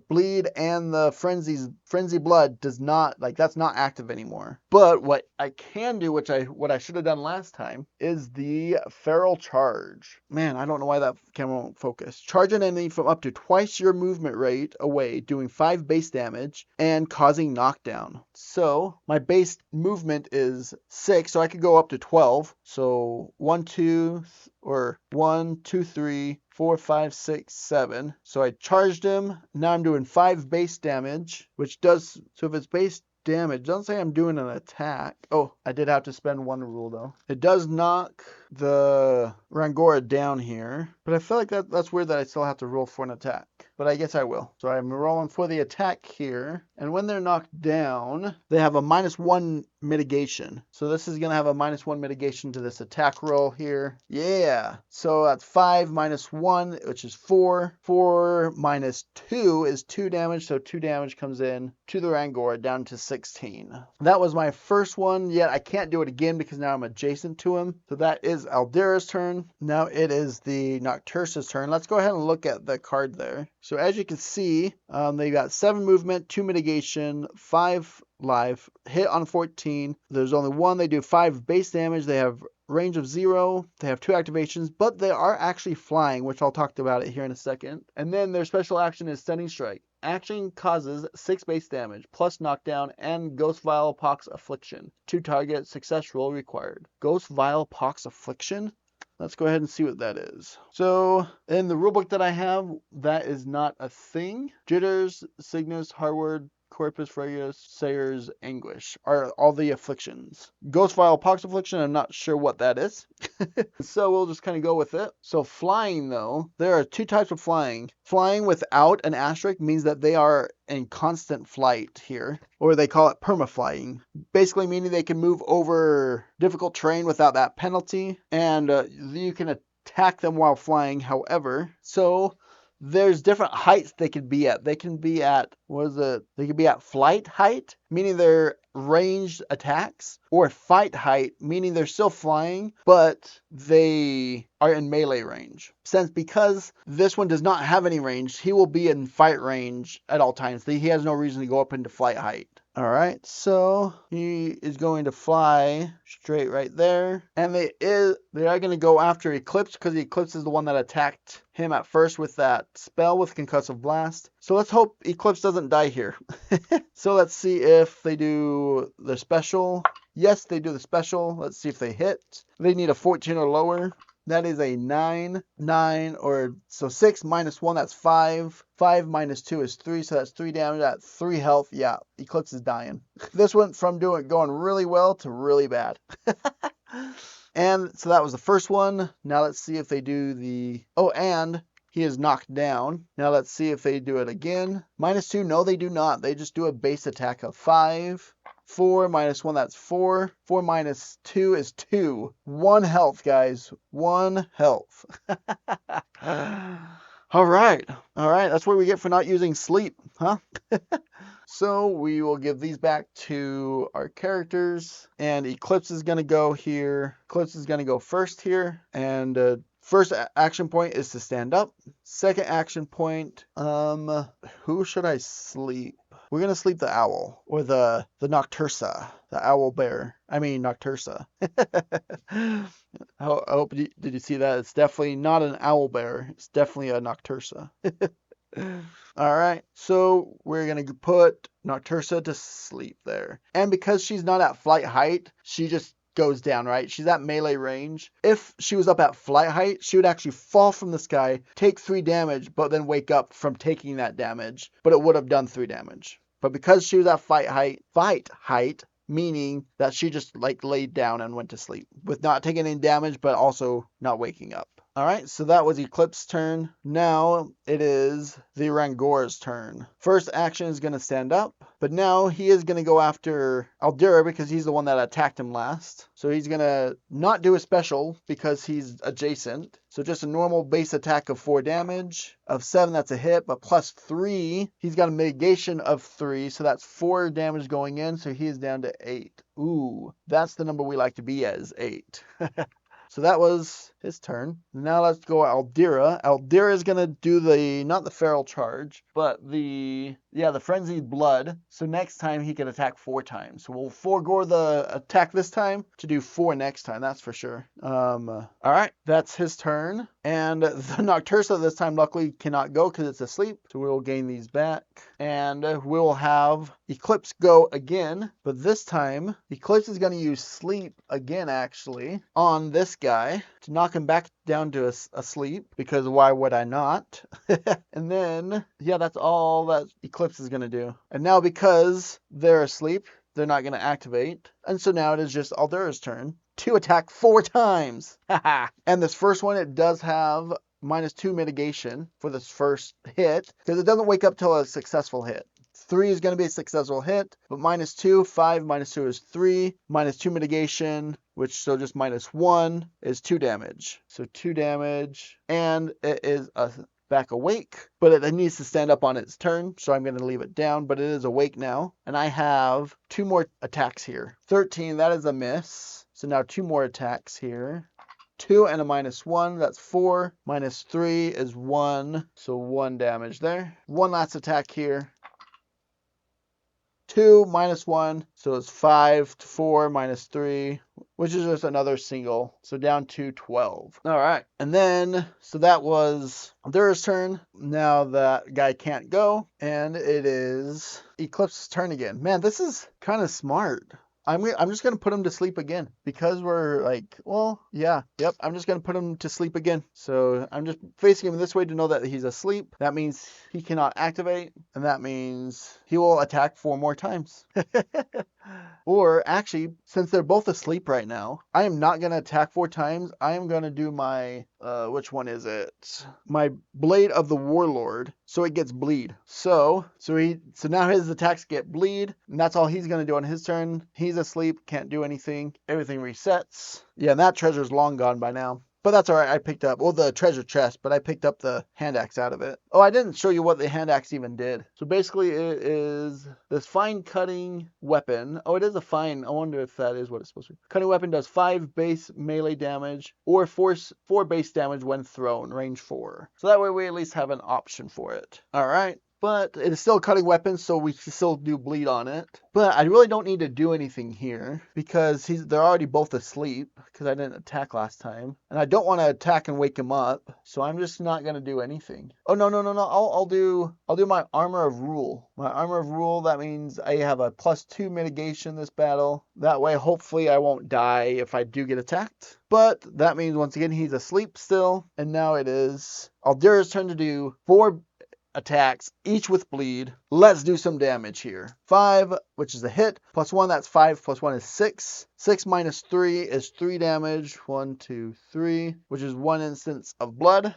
bleed and the frenzy blood does not, that's not active anymore. But what I can do, what I should have done last time, is the feral charge. Man, I don't know why that camera won't focus. Charge an enemy from up to twice your movement rate away, doing 5 base damage and causing knockdown. So my base movement is 6, so I could go up to 12. So 1, 2, 3, 4, 5, 6, 7. So I charged him. Now I'm doing 5 base damage, which does, so if it's base damage, doesn't say I'm doing an attack. Oh, I did have to spend 1 rule though. It does knock the Rangora down here, but I feel like that's weird that I still have to roll for an attack. But I guess I will. So I'm rolling for the attack here. And when they're knocked down, they have a -1 mitigation. So this is going to have a -1 mitigation to this attack roll here. Yeah. So that's 5 -1, which is 4. 4 -2 is 2 damage. So 2 damage comes in to the Rangora down to 16. That was my first one. Yet I can't do it again because now I'm adjacent to him. So that is Aldura's turn. Now it is the Noctursa's turn. Let's go ahead and look at the card there. So as you can see, they got 7 movement, 2 mitigation, 5 life, hit on 14. There's only 1. They do 5 base damage. They have range of 0. They have 2 activations, but they are actually flying, which I'll talk about it here in a second. And then their special action is Stunning Strike. Action causes 6 base damage, plus knockdown, and Ghost Vial Pox Affliction. 2 target success roll required. Ghost Vial Pox Affliction? Let's go ahead and see what that is. So in the rulebook that I have, that is not a thing. Jitters, Cygnus, Harward, Corpus Regius, Sayer's Anguish are all the afflictions. Ghost Vial Pox Affliction, I'm not sure what that is. So we'll just kind of go with it. So flying though, there are 2 types of flying. Flying without an asterisk means that they are in constant flight here, or they call it permaflying. Basically meaning they can move over difficult terrain without that penalty, and you can attack them while flying, however. So there's different heights they could be at. They can be at, they could be at flight height, meaning they're ranged attacks, or fight height, meaning they're still flying, but they are in melee range. Because this one does not have any range, he will be in fight range at all times. He has no reason to go up into flight height. All right, so he is going to fly straight right there. And they are going to go after Eclipse because Eclipse is the one that attacked him at first with that spell with Concussive Blast. So let's hope Eclipse doesn't die here. So let's see if they do the special. Yes, they do the special. Let's see if they hit. They need a 14 or lower. That is a 9, so 6 -1, that's 5. 5 -2 is 3, so that's 3 damage at 3 health. Yeah, Eclipse is dying. This went from going really well to really bad. And so that was the first one. Now let's see if they do the, and he is knocked down. Now let's see if they do it again. -2, no they do not. They just do a base attack of 5. 4 -1, that's 4. 4 -2 is 2. 1 health, guys. 1 health. All right. All right. That's what we get for not using sleep, huh? So we will give these back to our characters, and Eclipse is going to go here. Eclipse is going to go first here, and first action point is to stand up. Second action point, who should I sleep? We're going to sleep the owl, or the Noctursa, the owl bear. I mean Noctursa. I hope did you see that? It's definitely not an owl bear. It's definitely a Noctursa. All right, so we're gonna put Noctursa to sleep there. And because she's not at flight height, she just goes down, right? She's at melee range. If she was up at flight height, she would actually fall from the sky, take 3 damage, but then wake up from taking that damage. But it would have done 3 damage. But because she was at fight height, meaning that she just like laid down and went to sleep with not taking any damage, but also not waking up. All right, so that was Eclipse's turn. Now it is the Rangor's turn. First action is going to stand up, but now he is going to go after Aldera because he's the one that attacked him last. So he's going to not do a special because he's adjacent. So just a normal base attack of 4 damage. Of 7, that's a hit, but plus 3, he's got a mitigation of 3, so that's 4 damage going in, so he is down to 8. Ooh, that's the number we like to be as, 8. So that was his turn. Now let's go Aldera. Aldera is going to do not the feral charge, but the frenzied blood. So next time he can attack 4 times. So we'll forego the attack this time to do 4 next time, that's for sure. All right, that's his turn. And the Noctursa this time luckily cannot go because it's asleep. So we will gain these back. And we'll have Eclipse go again. But this time, Eclipse is going to use sleep again, actually, on this guy to knock him back down to asleep, because why would I not? And then, yeah, that's all that Eclipse is going to do. And now because they're asleep, they're not going to activate. And so now it is just Aldera's turn to attack 4 times. And this first one, it does have -2 mitigation for this first hit, because it doesn't wake up till a successful hit. 3 is going to be a successful hit, but -2, 5 minus 2 is 3, -2 mitigation, which so just -1 is 2 damage. So 2 damage, and it is back awake, but it needs to stand up on its turn, so I'm going to leave it down, but it is awake now. And I have 2 more attacks here. 13, that is a miss. So now 2 more attacks here. 2 and a -1, that's 4. -3 is 1, so 1 damage there. 1 last attack here. 2 -1, so it's 5 to 4 -3, which is just another single, so down to 12. All right, and then, so that was Aldera's turn. Now that guy can't go, and it is Eclipse's turn again. Man, this is kind of smart. I'm just going to put him to sleep again because we're like, well, yeah, yep, I'm just going to put him to sleep again. So I'm just facing him this way to know that he's asleep. That means he cannot activate, and that means he will attack 4 more times. Or actually, since they're both asleep right now, I am not going to attack 4 times. I am going to do my, which one is it? My Blade of the Warlord, so it gets bleed. So now his attacks get bleed, and that's all he's going to do on his turn. He's asleep, can't do anything. Everything resets. Yeah, and that treasure's long gone by now. But that's all right. I picked up, well, the treasure chest, but I picked up the hand axe out of it. Oh, I didn't show you what the hand axe even did. So basically it is this fine cutting weapon. Oh, it is a fine. I wonder if that is what it's supposed to be. Cutting weapon does 5 base melee damage or 4 base damage when thrown, range 4. So that way we at least have an option for it. All right. But it is still a cutting weapon, so we can still do bleed on it. But I really don't need to do anything here because they're already both asleep because I didn't attack last time. And I don't want to attack and wake him up, so I'm just not going to do anything. Oh, no. I'll do my Armor of Rule. My Armor of Rule, that means I have a +2 mitigation this battle. That way, hopefully, I won't die if I do get attacked. But that means, once again, he's asleep still. And now it is Aldera's turn to do 4 attacks, each with bleed. Let's do some damage here. 5, which is a hit, +1, that's 5, +1 is 6. 6 -3 is 3 damage. 1, 2, 3, which is 1 instance of blood.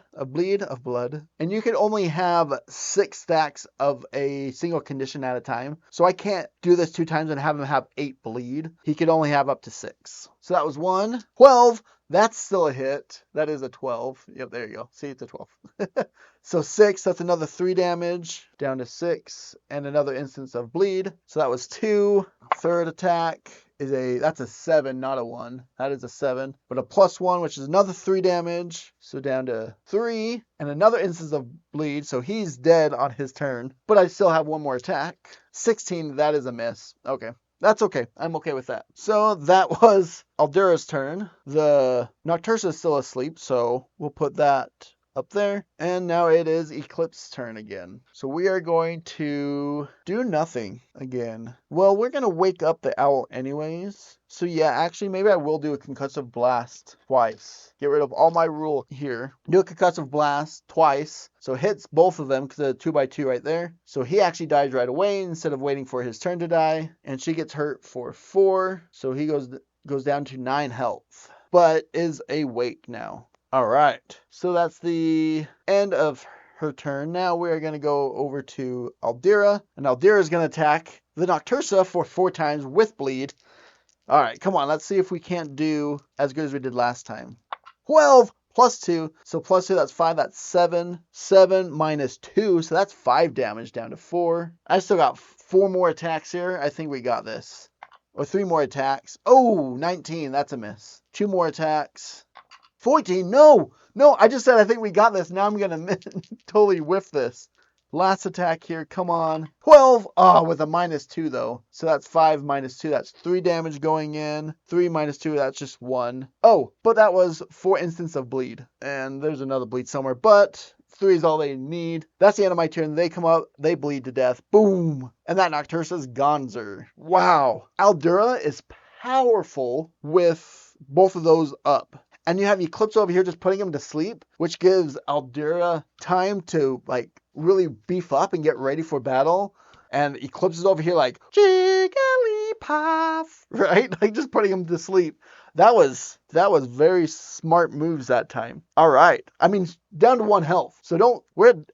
And you can only have 6 stacks of a single condition at a time. So I can't do this 2 times and have him have 8 bleed. He could only have up to 6. So that was 1. 12. That's still a hit. That is a 12. Yep, there you go. See, it's a 12. So 6, that's another 3 damage, down to 6, and another instance of bleed. So that was 2. Third attack is that's a 7, not a 1. That is a 7. But a +1, which is another 3 damage. So down to 3, and another instance of bleed. So he's dead on his turn. But I still have one more attack. 16, that is a miss. Okay. That's okay. I'm okay with that. So that was Aldera's turn. The Noctursa is still asleep, so we'll put that up there. And now it is Eclipse's turn again. So we are going to do nothing again. Well, we're going to wake up the owl anyways. So yeah, actually, maybe I will do a concussive blast twice. Get rid of all my rule here. Do a concussive blast twice. So it hits both of them because of 2x2 right there. So he actually dies right away instead of waiting for his turn to die. And she gets hurt for 4. So he goes down to 9 health. But is awake now. All right. So that's the end of her turn. Now we're going to go over to Aldera. And Aldera is going to attack the Noctursa for 4 times with bleed. All right, come on. Let's see if we can't do as good as we did last time. 12 plus 2. So plus 2, that's 5. That's 7. 7 minus 2. So that's 5 damage down to 4. I still got 4 more attacks here. I think we got this. Or 3 more attacks. Oh, 19. That's a miss. 2 more attacks. 14. No. I just said I think we got this. Now I'm going to totally whiff this. Last attack here. Come on. 12. Oh, with a -2 though. So that's 5 minus 2. That's 3 damage going in. 3 minus 2. That's just 1. Oh, but that was 4 instances of bleed. And there's another bleed somewhere. But 3 is all they need. That's the end of my turn. They come up. They bleed to death. Boom. And that Noctursa's gonzer. Wow. Aldera is powerful with both of those up. And you have Eclipse over here just putting him to sleep, which gives Aldera time to really beef up and get ready for battle. And Eclipse is over here like, Jigglypuff, right? Just putting him to sleep. That was very smart moves that time. All right. I mean, down to 1 health. So we're at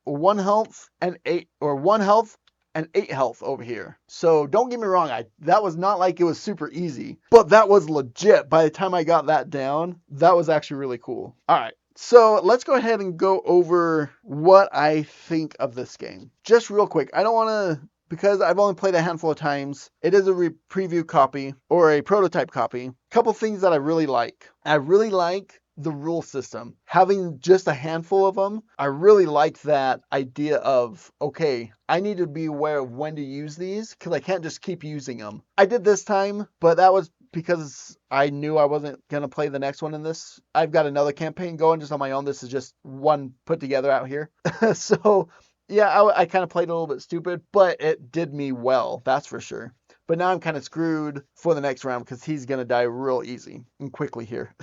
1 health and 8, or 1 health and 8 health over here. So don't get me wrong, that was not like it was super easy, but that was legit. By the time I got that down, that was actually really cool. All right, so let's go ahead and go over what I think of this game. Just real quick, I don't want to, because I've only played a handful of times. It is a preview copy or a prototype copy. Couple things that I really like. I really like the rule system. Having just a handful of them, I really like that idea of, okay, I need to be aware of when to use these because I can't just keep using them. I did this time, but that was because I knew I wasn't going to play the next one in this. I've got another campaign going just on my own. This is just one put together out here. So yeah, I kind of played a little bit stupid, but it did me well, that's for sure. But now I'm kind of screwed for the next round because he's going to die real easy and quickly here.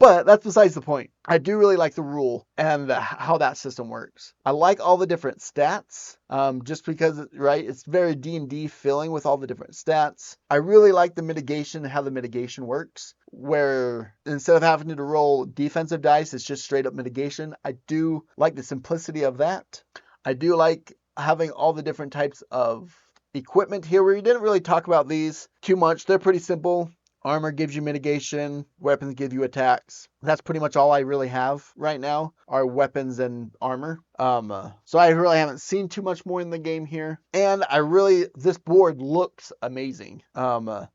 But that's besides the point. I do really like the rule and how that system works. I like all the different stats just because, right, it's very D&D feeling with all the different stats. I really like the mitigation and how the mitigation works, where instead of having to roll defensive dice, it's just straight up mitigation. I do like the simplicity of that. I do like having all the different types of equipment here. We didn't really talk about these too much. They're pretty simple. Armor gives you mitigation. Weapons give you attacks. That's pretty much all I really have right now are weapons and armor. So I really haven't seen too much more in the game here. And this board looks amazing. I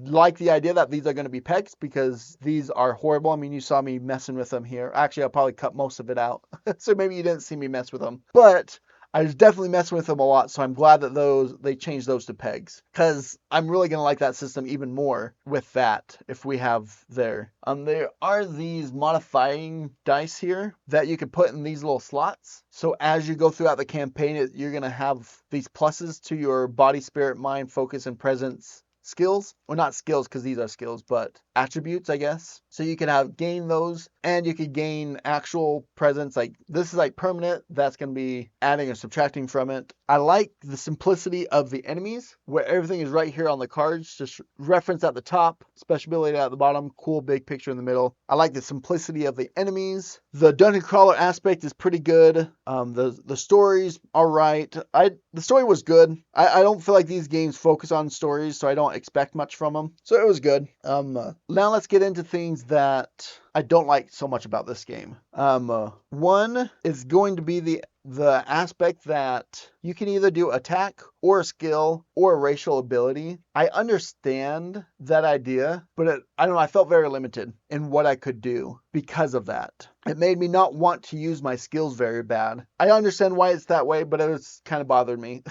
like the idea that these are going to be pegs because these are horrible. I mean, you saw me messing with them here. Actually, I'll probably cut most of it out. So maybe you didn't see me mess with them. But I was definitely messing with them a lot, so I'm glad that they changed those to pegs, because I'm really going to like that system even more with that if we have there. There are these modifying dice here that you can put in these little slots. So as you go throughout the campaign, you're going to have these pluses to your body, spirit, mind, focus, and presence skills. Well, not skills because these are skills, but attributes, I guess. So you can gain those, and you could gain actual presence. Like this is like permanent. That's going to be adding or subtracting from it. I like the simplicity of the enemies, where everything is right here on the cards, just reference at the top, special ability at the bottom, cool big picture in the middle. I like the simplicity of the enemies. The dungeon crawler aspect is pretty good. The story's all right. The story was good. I don't feel like these games focus on stories, so I don't expect much from them. So it was good. Now let's get into things that I don't like so much about this game. One is going to be the aspect that you can either do attack or skill or racial ability. I understand that idea, but I don't know, I felt very limited in what I could do because of that. It made me not want to use my skills very bad. I understand why it's that way, but it was kind of bothered me.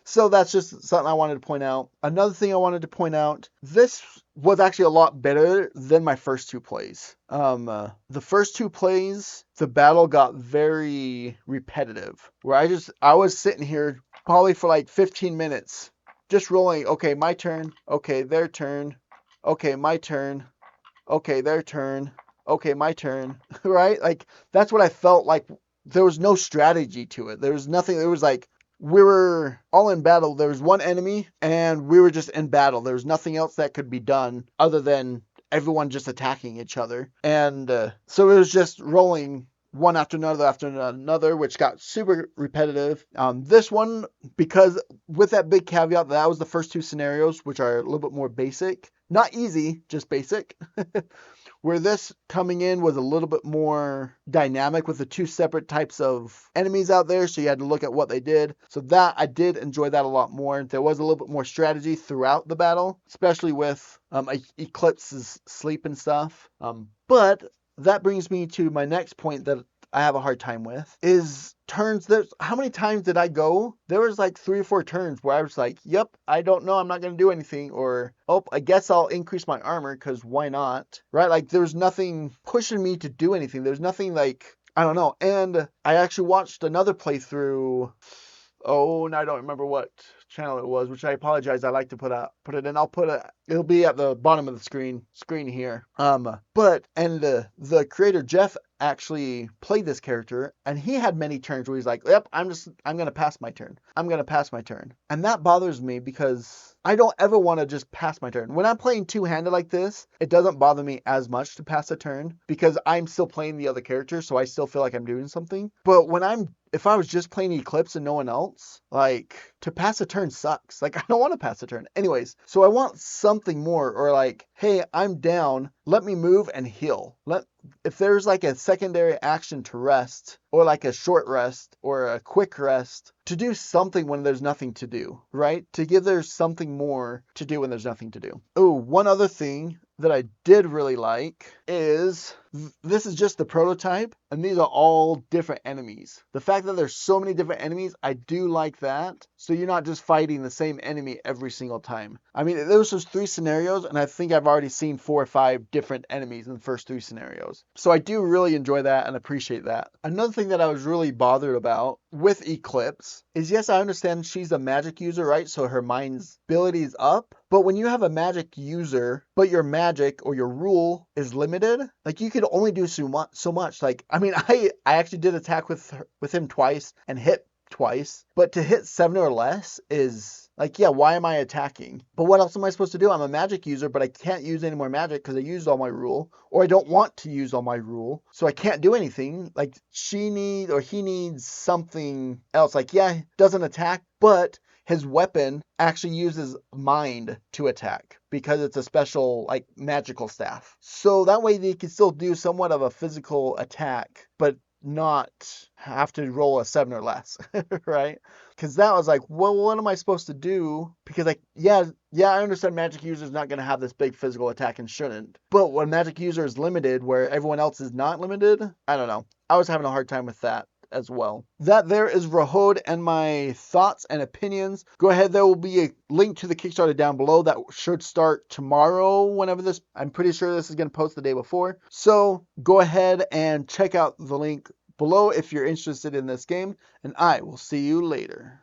So that's just something I wanted to point out. Another thing I wanted to point out, this was actually a lot better than my first two plays. The first two plays, the battle got very repetitive, where I was sitting here probably for like 15 minutes, just rolling, okay, my turn, okay, their turn, okay, my turn, okay, their turn, okay, my turn, right? Like, that's what I felt like. There was no strategy to it. There was nothing. It was like, we were all in battle. There was one enemy, and we were just in battle. There was nothing else that could be done other than everyone just attacking each other. And so it was just rolling one after another, which got super repetitive. This one, because with that big caveat, that was the first two scenarios, which are a little bit more basic. Not easy, just basic. Where this coming in was a little bit more dynamic with the two separate types of enemies out there, so you had to look at what they did. So that, I did enjoy that a lot more. There was a little bit more strategy throughout the battle, especially with Eclipse's sleep and stuff. But that brings me to my next point that I have a hard time with, is turns. How many times did I go? There was like 3 or 4 turns where I was like, yep, I don't know, I'm not going to do anything, or, oh, I guess I'll increase my armor because why not, right? Like, there was nothing pushing me to do anything. There's nothing like, I don't know. And I actually watched another playthrough. Oh, and I don't remember what channel it was, which I apologize. I like to put it in. It'll be at the bottom of the screen here. The creator Jeff actually played this character, and he had many turns where he's like, yep, I'm gonna pass my turn. I'm gonna pass my turn. And that bothers me because I don't ever want to just pass my turn. When I'm playing two-handed like this, it doesn't bother me as much to pass a turn because I'm still playing the other character, so I still feel like I'm doing something. But if I was just playing Eclipse and no one else, like, to pass a turn sucks. Like, I don't want to pass a turn. Anyways, so I want something more, or like, hey, I'm down, let me move and heal. If there's like a secondary action to rest, or like a short rest, or a quick rest, to do something when there's nothing to do, right? To give there's something more to do when there's nothing to do. Oh, one other thing that I did really like is, this is just the prototype, and these are all different enemies. The fact that there's so many different enemies, I do like that. So you're not just fighting the same enemy every single time. I mean, there was just 3 scenarios, and I think I've already seen 4 or 5 different enemies in the first 3 scenarios. So I do really enjoy that and appreciate that. Another thing that I was really bothered about with Eclipse is, yes, I understand she's a magic user, right? So her mind's ability is up. But when you have a magic user, but your magic or your rule is limited, like, you could only do so much. Like, I mean, I actually did attack with him twice and hit twice, but to hit 7 or less is like, yeah, why am I attacking? But what else am I supposed to do? I'm a magic user, but I can't use any more magic because I used all my rule, or I don't want to use all my rule, so I can't do anything. Like, he needs something else. Like, yeah, he doesn't attack, but his weapon actually uses mind to attack because it's a special, like, magical staff. So that way they can still do somewhat of a physical attack, but not have to roll a 7 or less, right? Because that was like, well, what am I supposed to do? Because, like, yeah, I understand magic user is not going to have this big physical attack and shouldn't. But when magic user is limited where everyone else is not limited, I don't know. I was having a hard time with that as well. That there is Vrahode and my thoughts and opinions. Go ahead, there will be a link to the Kickstarter down below that should start tomorrow, whenever this, I'm pretty sure this is going to post the day before. So go ahead and check out the link below if you're interested in this game, and I will see you later.